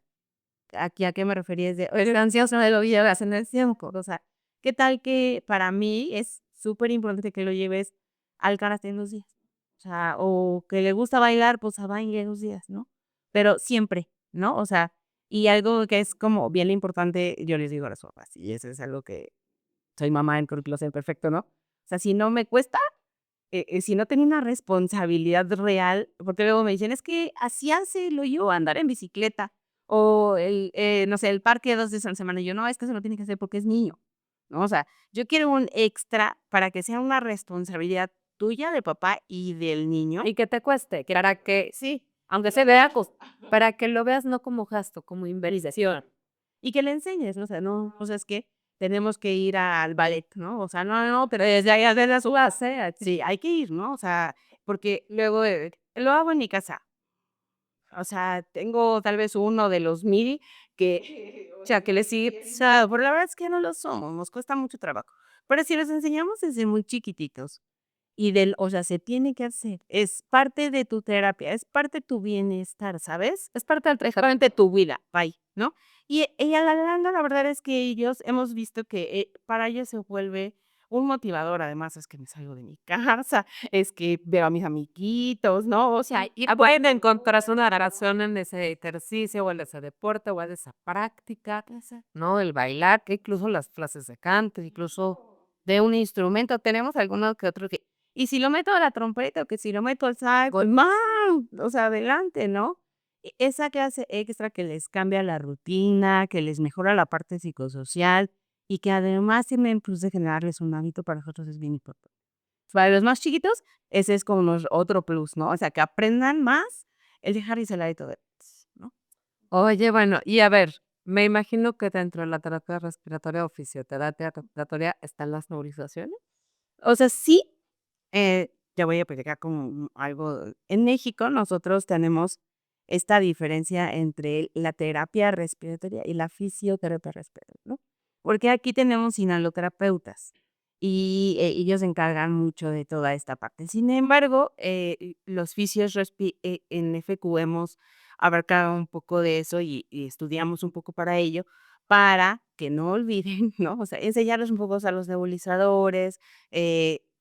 aquí a qué me refería es de, eres ansioso, no lo llevas en el tiempo, o sea, ¿qué tal que para mí es súper importante que lo lleves al karate en los días? O sea, o que le gusta bailar, pues a baile en los días, ¿no? Pero siempre, ¿no? O sea, y algo que es como bien importante, yo les digo a las papás, y eso es algo que soy mamá en currículo ser perfecto, ¿no? O sea, si no me cuesta, si no tengo una responsabilidad real, porque luego me dicen, es que así hace lo yo, andar en bicicleta, o no sé, el parque 2 veces a la semana, y yo, no, es que se lo tiene que hacer porque es niño. ¿no? O sea, yo quiero un extra para que sea una responsabilidad tuya, de papá y del niño. Y que te cueste, que para que, Sí, aunque se vea, pues, para que lo veas no como gasto, como inversión. y que le enseñes, ¿no? O sea, no, o sea, es que tenemos que ir al ballet, ¿no? O sea, no, no, pero desde allá de la su base, sí, hay que ir, ¿no? O sea, porque luego lo hago en mi casa. O sea, tengo tal vez uno de los MIDI que, o sea, que les sigue pesado, pero la verdad es que no lo somos, nos cuesta mucho trabajo. Pero si los enseñamos desde muy chiquititos y o sea, se tiene que hacer, es parte de tu terapia, es parte de tu bienestar, ¿sabes? Es parte del de tu vida, bye, ¿no? Y a la larga, la verdad es que ellos hemos visto que para ellos se vuelve un motivador, además es que me salgo de mi casa, es que veo a mis amiguitos, ¿no? O sea, Y pueden encontrar una razón en ese ejercicio o en ese deporte o en esa práctica, ¿no? El bailar, que incluso las clases de canto, incluso de un instrumento, tenemos alguno que otro que y si lo meto a la trompeta o que si lo meto al saco, ¡mam! O sea, adelante, ¿no? Esa clase extra que les cambia la rutina, que les mejora la parte psicosocial y que además tienen plus de generarles un hábito para nosotros es bien importante. Para los más chiquitos, ese es como otro plus, ¿no? O sea, que aprendan más el dejarles el hábito de ¿no? Oye, bueno, y a ver, me imagino que dentro de la terapia respiratoria o fisioterapia respiratoria están las nebulizaciones. O sea, sí, ya voy a platicar como algo. En México nosotros tenemos esta diferencia entre la terapia respiratoria y la fisioterapia respiratoria, ¿no? Porque aquí tenemos inhaloterapeutas y ellos se encargan mucho de toda esta parte. Sin embargo, los fisios en FQ hemos abarcado un poco de eso y estudiamos un poco para ello, para que no olviden, ¿no? O sea, enseñarles un poco a los nebulizadores,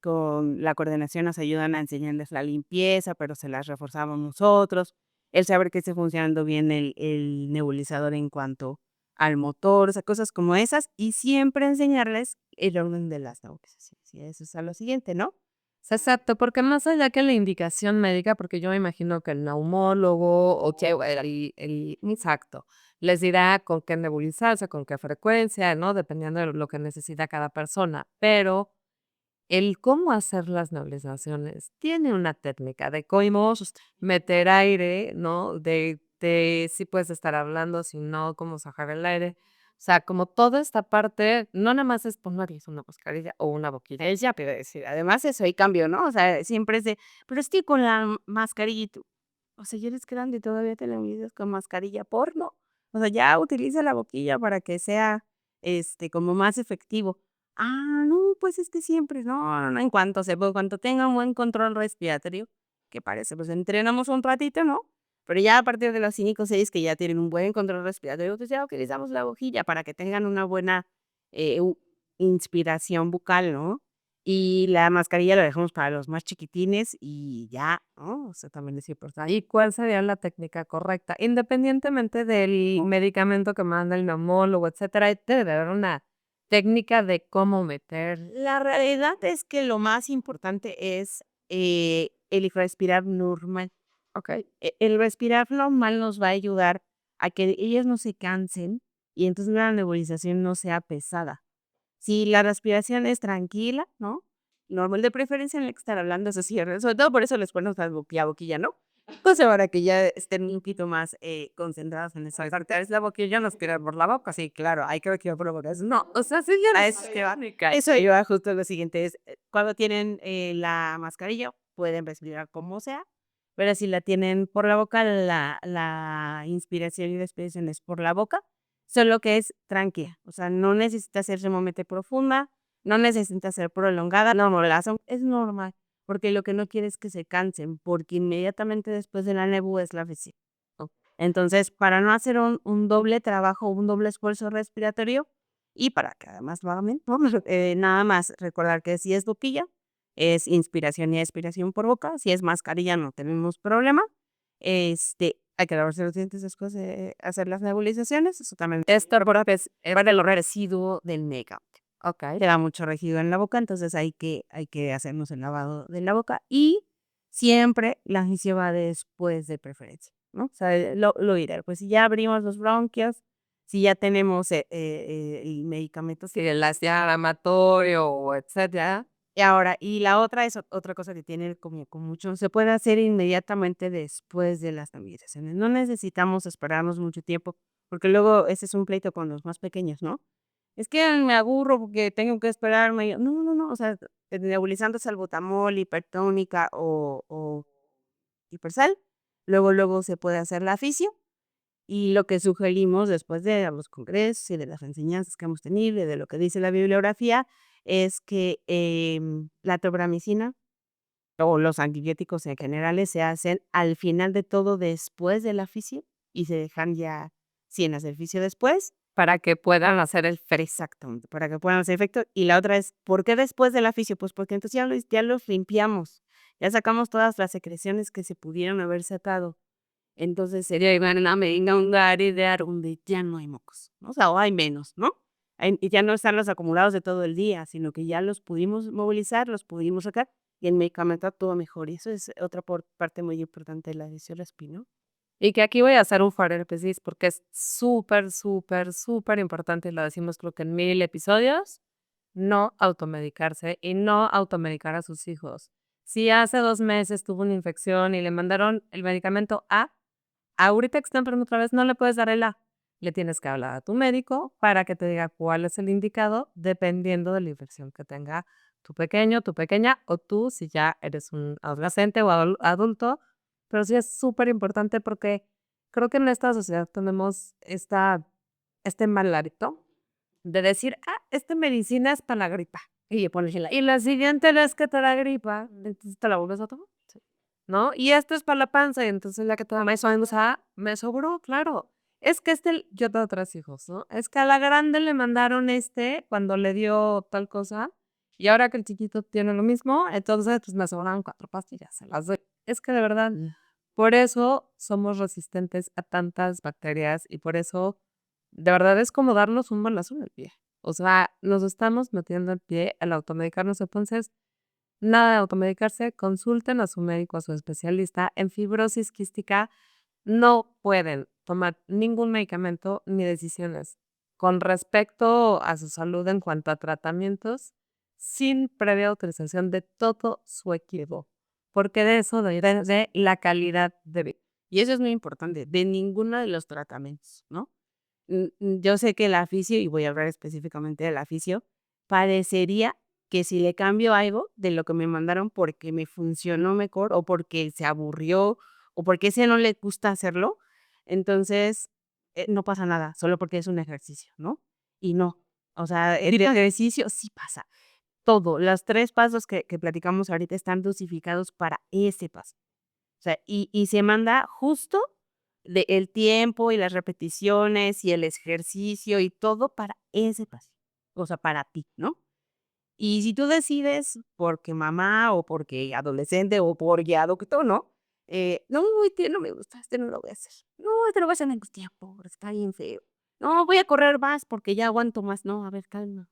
con la coordinación nos ayudan a enseñarles la limpieza, pero se las reforzamos nosotros, el saber que esté funcionando bien el nebulizador en cuanto al motor, o sea, cosas como esas, y siempre enseñarles el orden de las nebulizaciones. Y eso es a lo siguiente, ¿no? Exacto, porque más allá que la indicación médica, porque yo me imagino que el neumólogo o que exacto, les dirá con qué nebulizarse, con qué frecuencia, ¿no? Dependiendo de lo que necesita cada persona. Pero el cómo hacer las nebulizaciones tiene una técnica de cómo meter aire, ¿no? De si puedes estar hablando, si no, cómo sacar el aire. O sea, como toda esta parte, no nada más es ponerles una mascarilla o una boquilla. Es ya, pero decir, además eso hay cambio, ¿no? O sea, siempre es de, pero estoy con la mascarilla y tú, o sea, ya eres grande y todavía te la mides con mascarilla porno. O sea, ya utiliza la boquilla para que sea, como más efectivo. Ah, no, pues es que siempre, no, no, no, en cuanto cuanto tenga un buen control respiratorio, que parece, pues entrenamos un ratito, ¿no? Pero ya a partir de los 5 o 6 que ya tienen un buen control respiratorio, pues ya utilizamos la boquilla para que tengan una buena inspiración bucal, ¿no? Y la mascarilla la dejamos para los más chiquitines y ya, ¿no? O sea, también es importante. ¿Y cuál sería la técnica correcta? Independientemente del medicamento que manda el neumólogo, etcétera, debe de haber una técnica de cómo meter. La realidad es que lo más importante es el respirar normal. Ok. El respirar normal nos va a ayudar a que ellas no se cansen y entonces la nebulización no sea pesada. Si la respiración es tranquila, ¿no? Normal, de preferencia en el que estar hablando, eso sí, sobre todo por eso les ponemos la boquilla, ¿no? Cosa para que ya estén un poquito más concentrados en esa parte. Es la boquilla, no respirar por la boca, sí, claro, hay que respirar por la boca. Eso no, O sea, sí, ya a no eso es que va. técnica. Eso ayuda justo lo siguiente, es cuando tienen la mascarilla, pueden respirar como sea, pero si la tienen por la boca, la inspiración y la expiración es por la boca, solo que es tranquila, o sea, no necesita ser sumamente profunda, no necesita ser prolongada, no, no, es normal, porque lo que no quiere es que se cansen, porque inmediatamente después de la nebu es la fisión. Entonces, para no hacer un doble trabajo, un doble esfuerzo respiratorio, y para que además lo hagan, ¿no? Nada más recordar que si es boquilla, es inspiración y expiración por boca, si es mascarilla no tenemos problema, hay que lavarse los dientes después de hacer las nebulizaciones, eso también. Esto es para el residuo del make-up. Ok. Queda mucho residuo en la boca, entonces hay que hacernos el lavado de la boca y siempre la angiografía va después de preferencia, ¿no? O sea, lo ideal, pues si ya abrimos los bronquios, si ya tenemos el medicamento. Sí, el antiinflamatorio o etcétera. Y ahora, y la otra es otra cosa que tiene como con mucho, se puede hacer inmediatamente después de las movilizaciones. No necesitamos esperarnos mucho tiempo, porque luego ese es un pleito con los más pequeños, ¿no? Es que me aburro porque tengo que esperarme. No, no, no, o sea, nebulizando salbutamol, hipertónica o hipersal, luego se puede hacer la fisio. Y lo que sugerimos después de los congresos y de las enseñanzas que hemos tenido y de lo que dice la bibliografía es que la tobramicina o los antibióticos en generales se hacen al final de todo después de la fisio y se dejan ya sin hacer fisio después. Para que puedan hacer el Exactamente, para que puedan hacer efecto. Y la otra es, ¿por qué después de la fisio? Pues porque entonces ya los limpiamos, ya sacamos todas las secreciones que se pudieron haber sacado. Entonces sería igual una medida, un área donde ya no hay mocos, ¿no? O sea, o hay menos, ¿no? Y ya no están los acumulados de todo el día, sino que ya los pudimos movilizar, los pudimos sacar y el medicamento actúa mejor. Y eso es otra parte muy importante de la Respi, ¿no? Y que aquí voy a hacer un paréntesis porque es súper, súper, súper importante, y lo decimos creo que en 1000 episodios, no automedicarse y no automedicar a sus hijos. Si hace 2 meses tuvo una infección y le mandaron el medicamento A, ahorita que está enfermo otra vez no le puedes dar el A. Le tienes que hablar a tu médico para que te diga cuál es el indicado dependiendo de la infección que tenga tu pequeño, tu pequeña o tú si ya eres un adolescente o adulto. Pero sí es súper importante porque creo que en esta sociedad tenemos este mal hábito de decir, esta medicina es para la gripa. Y le pones Y la siguiente vez que te da gripa, entonces te la vuelves a tomar. ¿No? Y esto es para la panza, y entonces la que te da me sobró, claro. Es que yo tengo 3 hijos, ¿no? Es que a la grande le mandaron cuando le dio tal cosa, y ahora que el chiquito tiene lo mismo, entonces pues me sobran 4 pastillas, se las doy. Es que de verdad, por eso somos resistentes a tantas bacterias y por eso, de verdad es como darnos un balazo en el pie. O sea, nos estamos metiendo el pie al automedicarnos, entonces nada de automedicarse, consulten a su médico, a su especialista. En fibrosis quística no pueden tomar ningún medicamento ni decisiones con respecto a su salud en cuanto a tratamientos sin previa autorización de todo su equipo, porque de eso depende la calidad de vida. Y eso es muy importante, de ninguno de los tratamientos, ¿no? Yo sé que la fisio, y voy a hablar específicamente de la fisio, parecería que si le cambio algo de lo que me mandaron porque me funcionó mejor o porque se aburrió o porque ese no le gusta hacerlo, entonces no pasa nada, solo porque es un ejercicio, ¿no? Y no, o sea, el ejercicio sí pasa. Todo, los 3 pasos que platicamos ahorita están dosificados para ese paso. O sea, y se manda justo el tiempo y las repeticiones y el ejercicio y todo para ese paso, o sea, para ti, ¿no? Y si tú decides, porque mamá o porque adolescente o por ya doctor, ¿no? No, no me gusta, no lo voy a hacer. No, lo voy a hacer en tiempo, está bien feo. No, voy a correr más porque ya aguanto más. No, a ver, calma.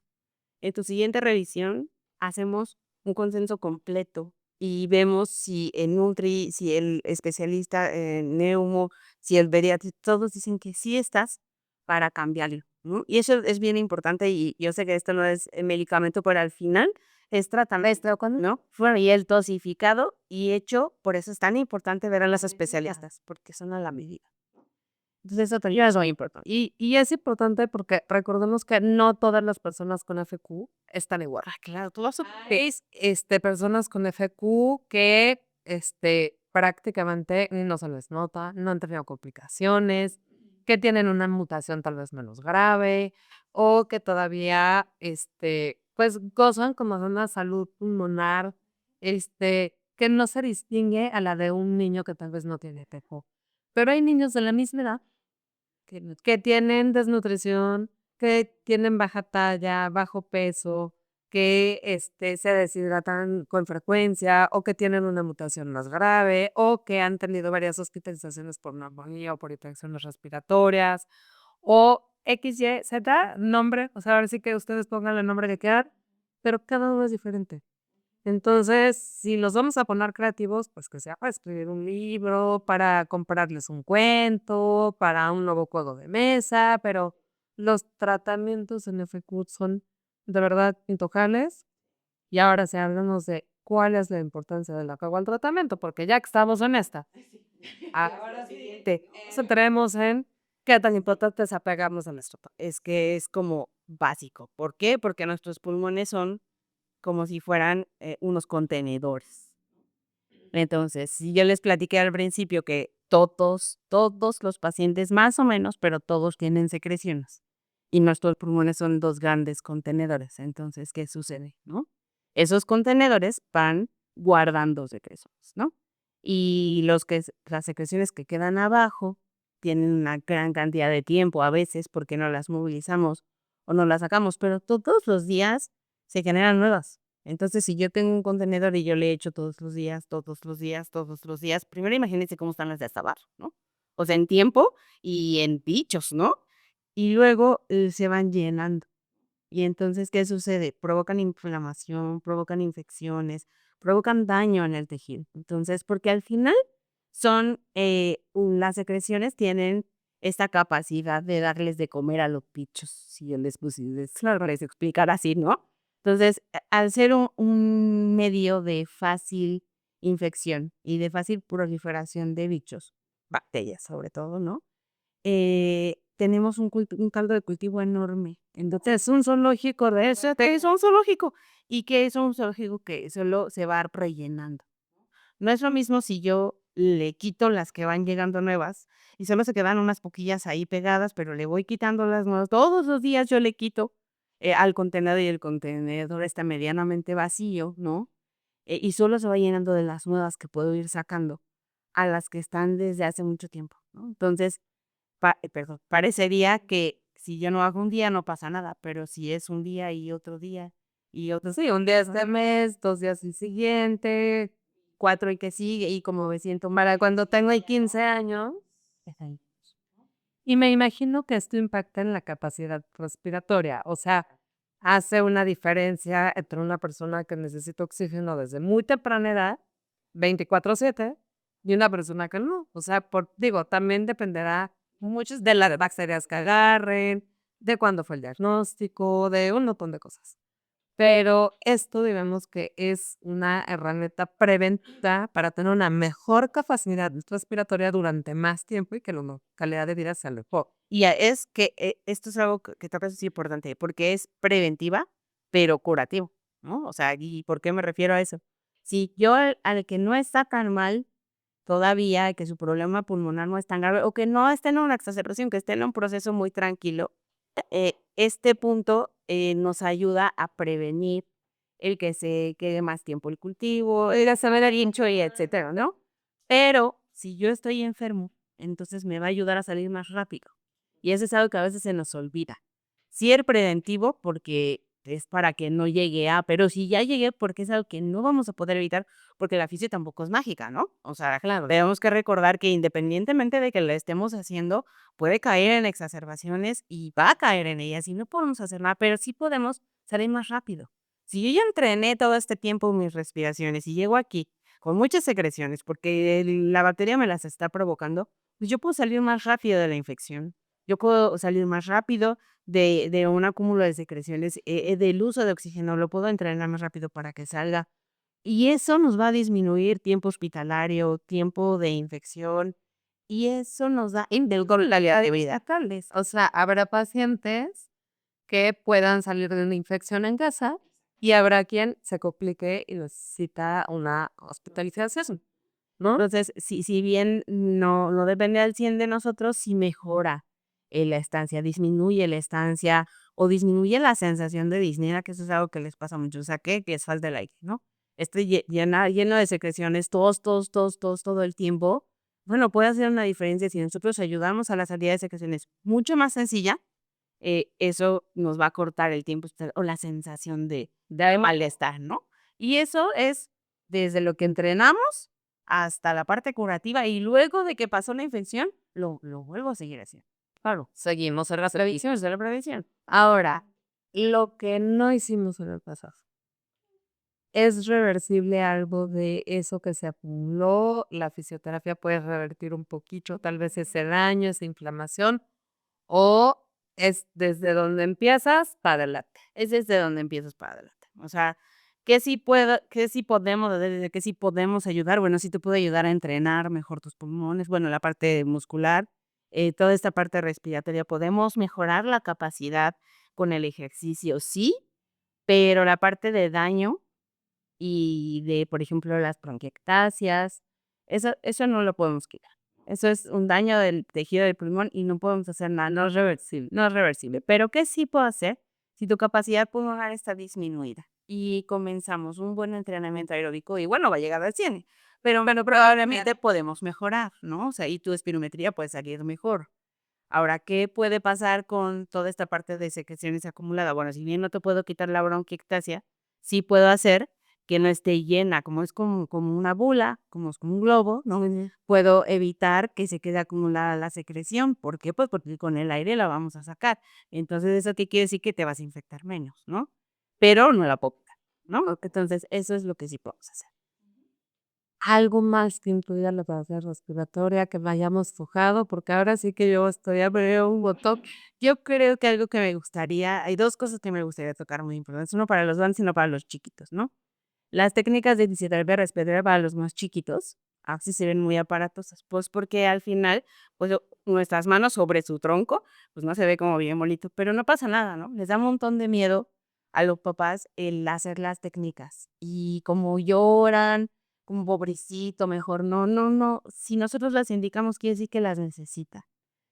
En tu siguiente revisión hacemos un consenso completo y vemos si el Nutri, si el especialista en neumo, si el pediatra, todos dicen que sí estás para cambiarlo, ¿no? Y eso es bien importante y yo sé que esto no es medicamento, pero al final es tratamiento, ¿no? Bueno, y el dosificado y hecho, por eso es tan importante ver a los especialistas, porque son a la medida. Entonces eso también es muy importante. Y es importante porque recordemos que no todas las personas con FQ están igual. Claro, todas son Personas con FQ que prácticamente no se les nota, no han tenido complicaciones, que tienen una mutación tal vez menos grave o que todavía pues gozan como de una salud pulmonar que no se distingue a la de un niño que tal vez no tiene FQ. Pero hay niños de la misma edad que tienen desnutrición, que tienen baja talla, bajo peso, que se deshidratan con frecuencia o que tienen una mutación más grave o que han tenido varias hospitalizaciones por neumonía o por infecciones respiratorias o X, Y, Z, nombre, o sea, ahora sí que ustedes pongan el nombre que quieran, pero cada uno es diferente. Entonces, si los vamos a poner creativos, pues que sea para escribir un libro, para comprarles un cuento, para un nuevo juego de mesa, pero los tratamientos en FQ son de verdad intocables. Y ahora sí, háblanos de cuál es la importancia del apego al tratamiento, porque ya que estamos en esta, ahora sí nos centremos en qué tan importante es apegarnos a nuestro Es que es como básico. ¿Por qué? Porque nuestros pulmones son como si fueran unos contenedores. Entonces, si yo les platiqué al principio que todos los pacientes, más o menos, pero todos tienen secreciones. Y nuestros pulmones son dos grandes contenedores. Entonces, ¿qué sucede? ¿No? Esos contenedores van guardando secreciones, ¿no? Y las secreciones que quedan abajo tienen una gran cantidad de tiempo a veces porque no las movilizamos o no las sacamos, pero todos los días se generan nuevas. Entonces, si yo tengo un contenedor y yo le echo todos los días, todos los días, todos los días, primero imagínense cómo están las de hasta abajo, ¿no? O sea, en tiempo y en bichos, ¿no? Y luego se van llenando. Y entonces, ¿qué sucede? Provocan inflamación, provocan infecciones, provocan daño en el tejido. Entonces, porque al final las secreciones tienen esta capacidad de darles de comer a los bichos, si yo les explicar así, ¿no? Entonces, al ser un medio de fácil infección y de fácil proliferación de bichos, bacterias sobre todo, ¿no? Tenemos un caldo de cultivo enorme. Entonces, un zoológico de eso, es un zoológico. ¿Y qué es un zoológico? Que solo se va rellenando. No es lo mismo si yo le quito las que van llegando nuevas y solo se quedan unas poquillas ahí pegadas, pero le voy quitando las nuevas. Todos los días yo le quito al contenedor y el contenedor está medianamente vacío, ¿no? Y solo se va llenando de las nuevas que puedo ir sacando a las que están desde hace mucho tiempo, ¿no? Entonces, parecería que si yo no hago un día no pasa nada, pero si es un día y otro, Sí, un día este mes, 2 días el siguiente, 4 y que sigue, y como me siento para cuando tengo ahí 15 años. Y me imagino que esto impacta en la capacidad respiratoria, o sea, hace una diferencia entre una persona que necesita oxígeno desde muy temprana edad, 24/7, y una persona que no. O sea, digo, también dependerá mucho de las bacterias que agarren, de cuándo fue el diagnóstico, de un montón de cosas. Pero esto, digamos que es una herramienta preventiva para tener una mejor capacidad respiratoria durante más tiempo y que la calidad de vida sea mejor. Y es que esto es algo que tal vez es importante, porque es preventiva, pero curativo, ¿no? O sea, ¿y por qué me refiero a eso? Si yo al que no está tan mal todavía, que su problema pulmonar no es tan grave, o que no esté en una exacerbación, que esté en un proceso muy tranquilo, este punto nos ayuda a prevenir el que se quede más tiempo el cultivo, el saber el hincho y etcétera, ¿no? Pero si yo estoy enfermo, entonces me va a ayudar a salir más rápido. Y eso es algo que a veces se nos olvida. Sí es preventivo porque es para que no llegue pero si ya llegué, porque es algo que no vamos a poder evitar, porque la fisio tampoco es mágica, ¿no? O sea, Claro. tenemos que recordar que independientemente de que lo estemos haciendo, puede caer en exacerbaciones y va a caer en ellas y no podemos hacer nada, pero sí podemos salir más rápido. Si yo ya entrené todo este tiempo mis respiraciones y llego aquí con muchas secreciones porque la bacteria me las está provocando, pues yo puedo salir más rápido de la infección. Yo puedo salir más rápido de un acúmulo de secreciones, del uso de oxígeno, lo puedo entrenar más rápido para que salga. Y eso nos va a disminuir tiempo hospitalario, tiempo de infección, y eso nos da calidad de vida. Tales. O sea, habrá pacientes que puedan salir de una infección en casa y habrá quien se complique y necesita una hospitalización, ¿no? Entonces, si bien no depende al 100 de nosotros, sí mejora la estancia, disminuye la estancia o disminuye la sensación de disnea, que eso es algo que les pasa mucho. O sea, que es falta de aire, ¿no? Estoy lleno de secreciones, tos todo el tiempo. Bueno, puede hacer una diferencia si nosotros ayudamos a la salida de secreciones mucho más sencilla. Eso nos va a cortar el tiempo o la sensación de malestar, ¿no? Y eso es desde lo que entrenamos hasta la parte curativa y luego de que pasó la infección, lo vuelvo a seguir haciendo. Claro, Seguimos en las previsiones de la prevención. ahora, Lo que no hicimos en el pasado. ¿Es reversible algo de eso que se acumuló? ¿La fisioterapia puede revertir un poquito, tal vez ese daño, esa inflamación? ¿O es desde donde empiezas para adelante. Es desde donde empiezas para adelante. O sea, qué sí podemos hacer, desde qué sí podemos ayudar? Bueno, sí te puede ayudar a entrenar mejor tus pulmones, bueno, la parte muscular, toda esta parte respiratoria. Podemos mejorar la capacidad con el ejercicio, sí, pero la parte de daño y de, por ejemplo, las bronquiectasias, eso no lo podemos quitar. Eso es un daño del tejido del pulmón y no podemos hacer nada, No es reversible. no es reversible. Pero, ¿qué sí puedo hacer? Si tu capacidad pulmonar está disminuida y comenzamos un buen entrenamiento aeróbico, igual no va a llegar al 100, pero probablemente podemos mejorar, ¿no? O sea, y tu espirometría puede salir mejor. Ahora, ¿qué puede pasar con toda esta parte de secreciones acumuladas? Bueno, si bien no te puedo quitar la bronquiectasia, sí puedo hacer que no esté llena, como es como una bula, como es como un globo, ¿no? Puedo evitar que se quede acumulada la secreción. ¿Por qué? Pues porque con el aire la vamos a sacar. Entonces, ¿eso qué quiere decir? Que te vas a infectar menos, ¿no? Pero no la puedo quitar, ¿no? Entonces, eso es lo que sí podemos hacer. Algo más que incluya la parte respiratoria, que vayamos fijado, porque ahora sí que yo estoy abriendo un botón. Yo creo que algo que me gustaría, hay 2 cosas que me gustaría tocar muy importantes, uno para los grandes y uno para los chiquitos, ¿no? Las técnicas de fisioterapia respiratoria para los más chiquitos, así se ven muy aparatosas, pues, porque al final, pues, nuestras manos sobre su tronco, pues, no se ve como bien bonito, pero no pasa nada, ¿no? Les da un montón de miedo a los papás el hacer las técnicas, y como lloran, como pobrecito, mejor no, si nosotros las indicamos, quiere decir que las necesita.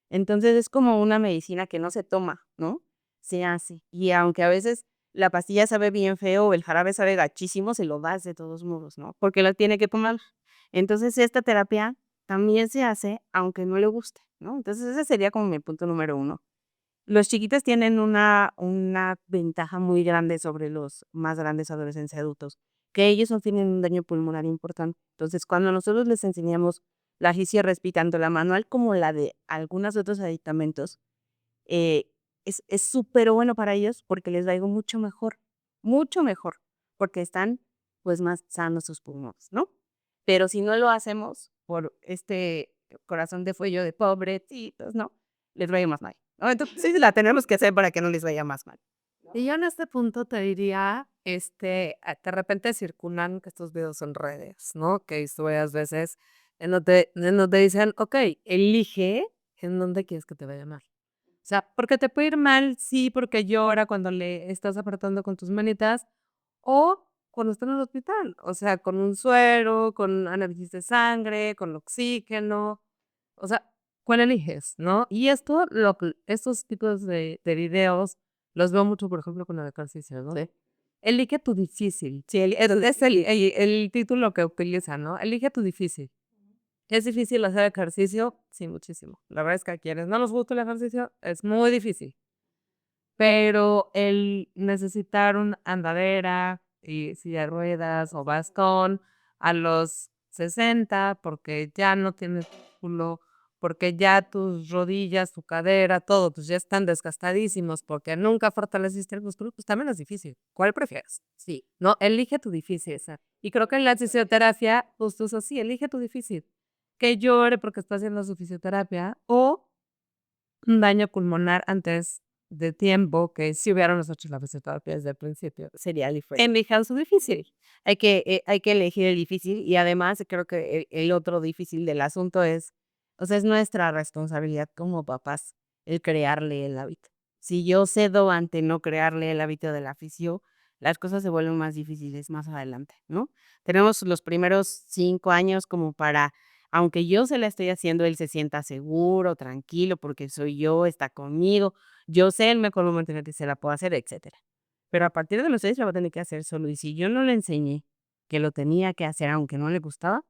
Entonces, es como una medicina que no se toma, ¿no? Se hace. Y aunque a veces la pastilla sabe bien feo o el jarabe sabe gachísimo, se lo das de todos modos, ¿no? Porque lo tiene que tomar. Entonces, esta terapia también se hace aunque no le guste, ¿no? Entonces, ese sería como mi punto número 1. Los chiquitos tienen una ventaja muy grande sobre los más grandes adolescentes y adultos, que ellos no tienen un daño pulmonar importante. Entonces, cuando nosotros les enseñamos la fisio-respi, tanto la manual como la de algunos otros aditamentos, eh, es súper bueno para ellos porque les va a ir mucho mejor, porque están, pues, más sanos sus pulmones, ¿no? Pero si no lo hacemos por este corazón de fuello de pobrecitos, ¿no? Les va a ir más mal, ¿no? Entonces, sí la tenemos que hacer para que no les vaya más mal. Y yo en este punto te diría, de repente circulan que estos videos en redes, ¿no? Que he visto varias veces en donde dicen, ok, elige en dónde quieres que te vaya mal. O sea, porque te puede ir mal, sí, porque llora cuando le estás apretando con tus manitas, o cuando está en el hospital, o sea, con un suero, con análisis de sangre, con oxígeno, o sea, ¿cuál eliges, no? Y estos tipos de videos los veo mucho, por ejemplo, con el ejercicio, ¿no? Sí. Elige tu difícil. Sí, Es el título que utiliza, ¿no? Elige tu difícil. ¿Es difícil hacer ejercicio? Sí, muchísimo. La verdad es que a quienes no nos gusta el ejercicio es muy difícil. Pero el necesitar una andadera y silla de ruedas o bastón a los 60 porque ya no tienes músculo, porque ya tus rodillas, tu cadera, todo, pues ya están desgastadísimos porque nunca fortaleciste el músculo, pues también es difícil. ¿Cuál prefieres? Sí, no, elige tu difícil. Y creo que en la fisioterapia, justo es así, elige tu difícil. Que llore porque está haciendo su fisioterapia o un daño pulmonar antes de tiempo, que si hubiéramos hecho la fisioterapia desde el principio, sería diferente. elijan su difícil. Hay que elegir el difícil y además creo que el otro difícil del asunto es, o sea, es nuestra responsabilidad como papás el crearle el hábito. Si yo cedo ante no crearle el hábito de la fisio, las cosas se vuelven más difíciles más adelante, ¿no? Tenemos los primeros 5 años como para, aunque yo se la estoy haciendo, él se sienta seguro, tranquilo, porque soy yo, está conmigo, yo sé el mejor momento en el que se la puedo hacer, etcétera. Pero a partir de los 6 la va a tener que hacer solo, y si yo no le enseñé que lo tenía que hacer, aunque no le gustaba,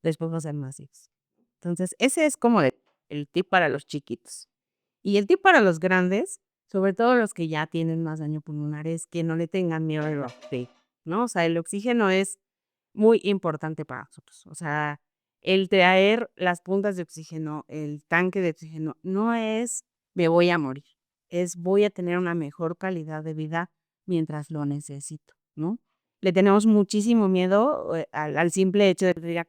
después va a ser más difícil. Entonces, ese es como el tip para los chiquitos. Y el tip para los grandes, sobre todo los que ya tienen más daño pulmonar, es que no le tengan miedo al oxígeno, ¿no? O sea, el oxígeno es muy importante para nosotros. O sea, el traer las puntas de oxígeno, el tanque de oxígeno, no es me voy a morir, es voy a tener una mejor calidad de vida mientras lo necesito, ¿no? Le tenemos muchísimo miedo al simple hecho de que diga,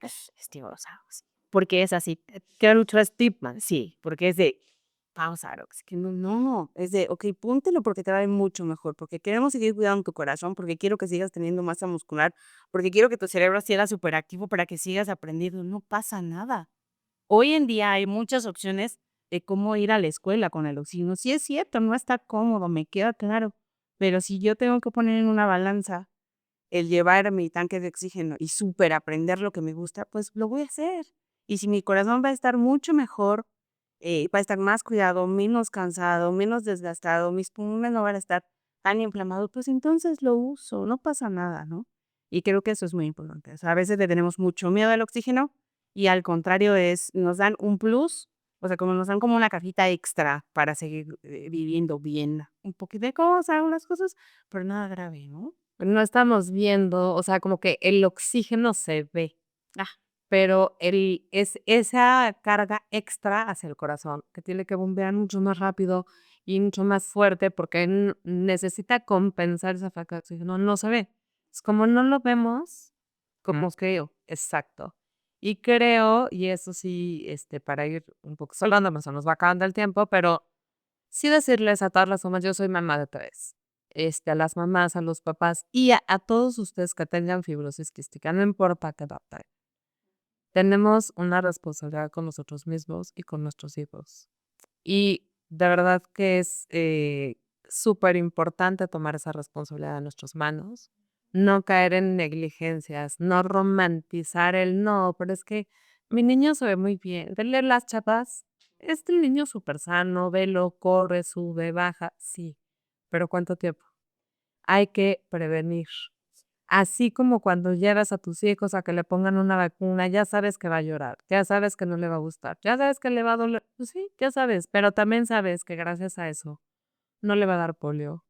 porque es así. Quiero mucho estigma, Sí, porque es de, pausa, o que no, es de, okey, póntelo porque te va a ir mucho mejor, porque queremos seguir cuidando tu corazón, porque quiero que sigas teniendo masa muscular, porque quiero que tu cerebro siga superactivo para que sigas aprendiendo, no pasa nada. Hoy en día hay muchas opciones de cómo ir a la escuela con el oxígeno. Sí es cierto, no está cómodo, me queda claro, pero si yo tengo que poner en una balanza el llevar mi tanque de oxígeno y aprender lo que me gusta, pues lo voy a hacer. Y si mi corazón va a estar mucho mejor, va a estar más cuidado, menos cansado, menos desgastado, mis pulmones no van a estar tan inflamados, pues entonces lo uso, no pasa nada, ¿no? Y creo que eso es muy importante. O sea, a veces le tenemos mucho miedo al oxígeno y al contrario nos dan un plus, o sea, como nos dan como una cajita extra para seguir viviendo bien. Un poquito de cosas, unas cosas, pero nada grave, ¿no? No estamos viendo, o sea, como que el oxígeno se ve, Ah, pero es esa carga extra hacia el corazón, que tiene que bombear mucho más rápido y mucho más fuerte porque necesita compensar esa falta de oxígeno, no se ve. Es como no lo vemos, como creo, exacto. Y creo, y eso sí, para ir un poco salvando, se nos va acabando el tiempo, pero sí decirles a todas las mamás, yo soy mamá de 3, a las mamás, a los papás y a todos ustedes que tengan fibrosis quística, no importa qué edad tengan, tenemos una responsabilidad con nosotros mismos y con nuestros hijos. Y de verdad que es súper importante tomar esa responsabilidad en nuestras manos, no caer en negligencias, no romantizar el no, pero es que mi niño se ve muy bien. Verle las chapas, el niño súper sano, velo, corre, sube, baja, sí, pero ¿cuánto tiempo? Hay que prevenir. Así como cuando llevas a tus hijos a que le pongan una vacuna, ya sabes que va a llorar, ya sabes que no le va a gustar, ya sabes que le va a doler, pues sí, ya sabes, pero también sabes que gracias a eso no le va a dar polio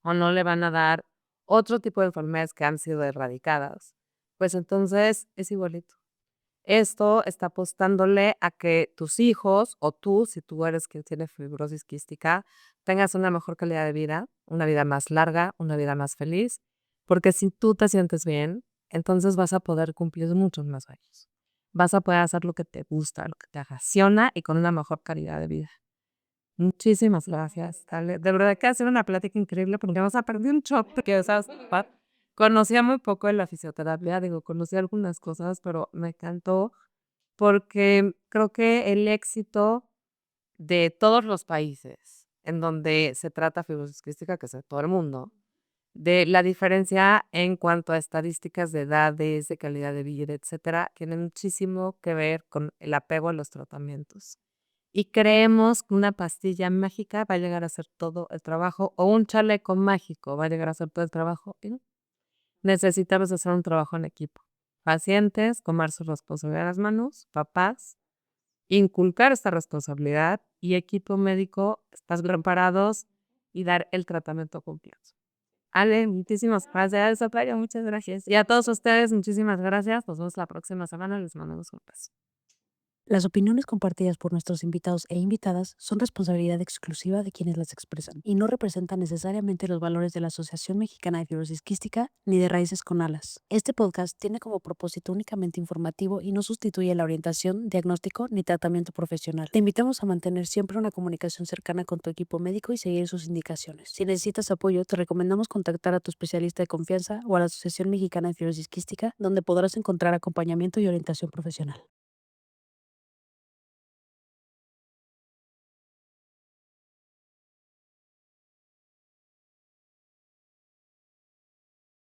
o no le van a dar otro tipo de enfermedades que han sido erradicadas. Pues entonces es igualito. Esto está apostándole a que tus hijos o tú, si tú eres quien tiene fibrosis quística, tengas una mejor calidad de vida, una vida más larga, una vida más feliz, porque si tú te sientes bien, entonces vas a poder cumplir muchos más años. Vas a poder hacer lo que te gusta, lo que te apasiona y con una mejor calidad de vida. Muchísimas gracias, Ale. De verdad que ha sido una plática increíble porque vamos a perder un shock porque, ¿sabes? Conocía muy poco de la fisioterapia, digo, conocí algunas cosas, pero me encantó porque creo que el éxito de todos los países en donde se trata fibrosis quística, que es de todo el mundo, de la diferencia en cuanto a estadísticas de edades, de calidad de vida, etcétera, tiene muchísimo que ver con el apego a los tratamientos. Y creemos que una pastilla mágica va a llegar a hacer todo el trabajo o un chaleco mágico va a llegar a hacer todo el trabajo. Y no. Necesitamos hacer un trabajo en equipo. Pacientes, tomar su responsabilidad en las manos, papás, inculcar esta responsabilidad y equipo médico, estás preparados y dar el tratamiento completo. Ale, muchísimas gracias, Zapayo, muchas gracias. Y a todos ustedes, muchísimas gracias. Nos vemos la próxima semana. Les mandamos un beso. Las opiniones compartidas por nuestros invitados e invitadas son responsabilidad exclusiva de quienes las expresan y no representan necesariamente los valores de la Asociación Mexicana de Fibrosis Quística ni de Raíces con Alas. Este podcast tiene como propósito únicamente informativo y no sustituye la orientación, diagnóstico ni tratamiento profesional. Te invitamos a mantener siempre una comunicación cercana con tu equipo médico y seguir sus indicaciones. Si necesitas apoyo, te recomendamos contactar a tu especialista de confianza o a la Asociación Mexicana de Fibrosis Quística, donde podrás encontrar acompañamiento y orientación profesional.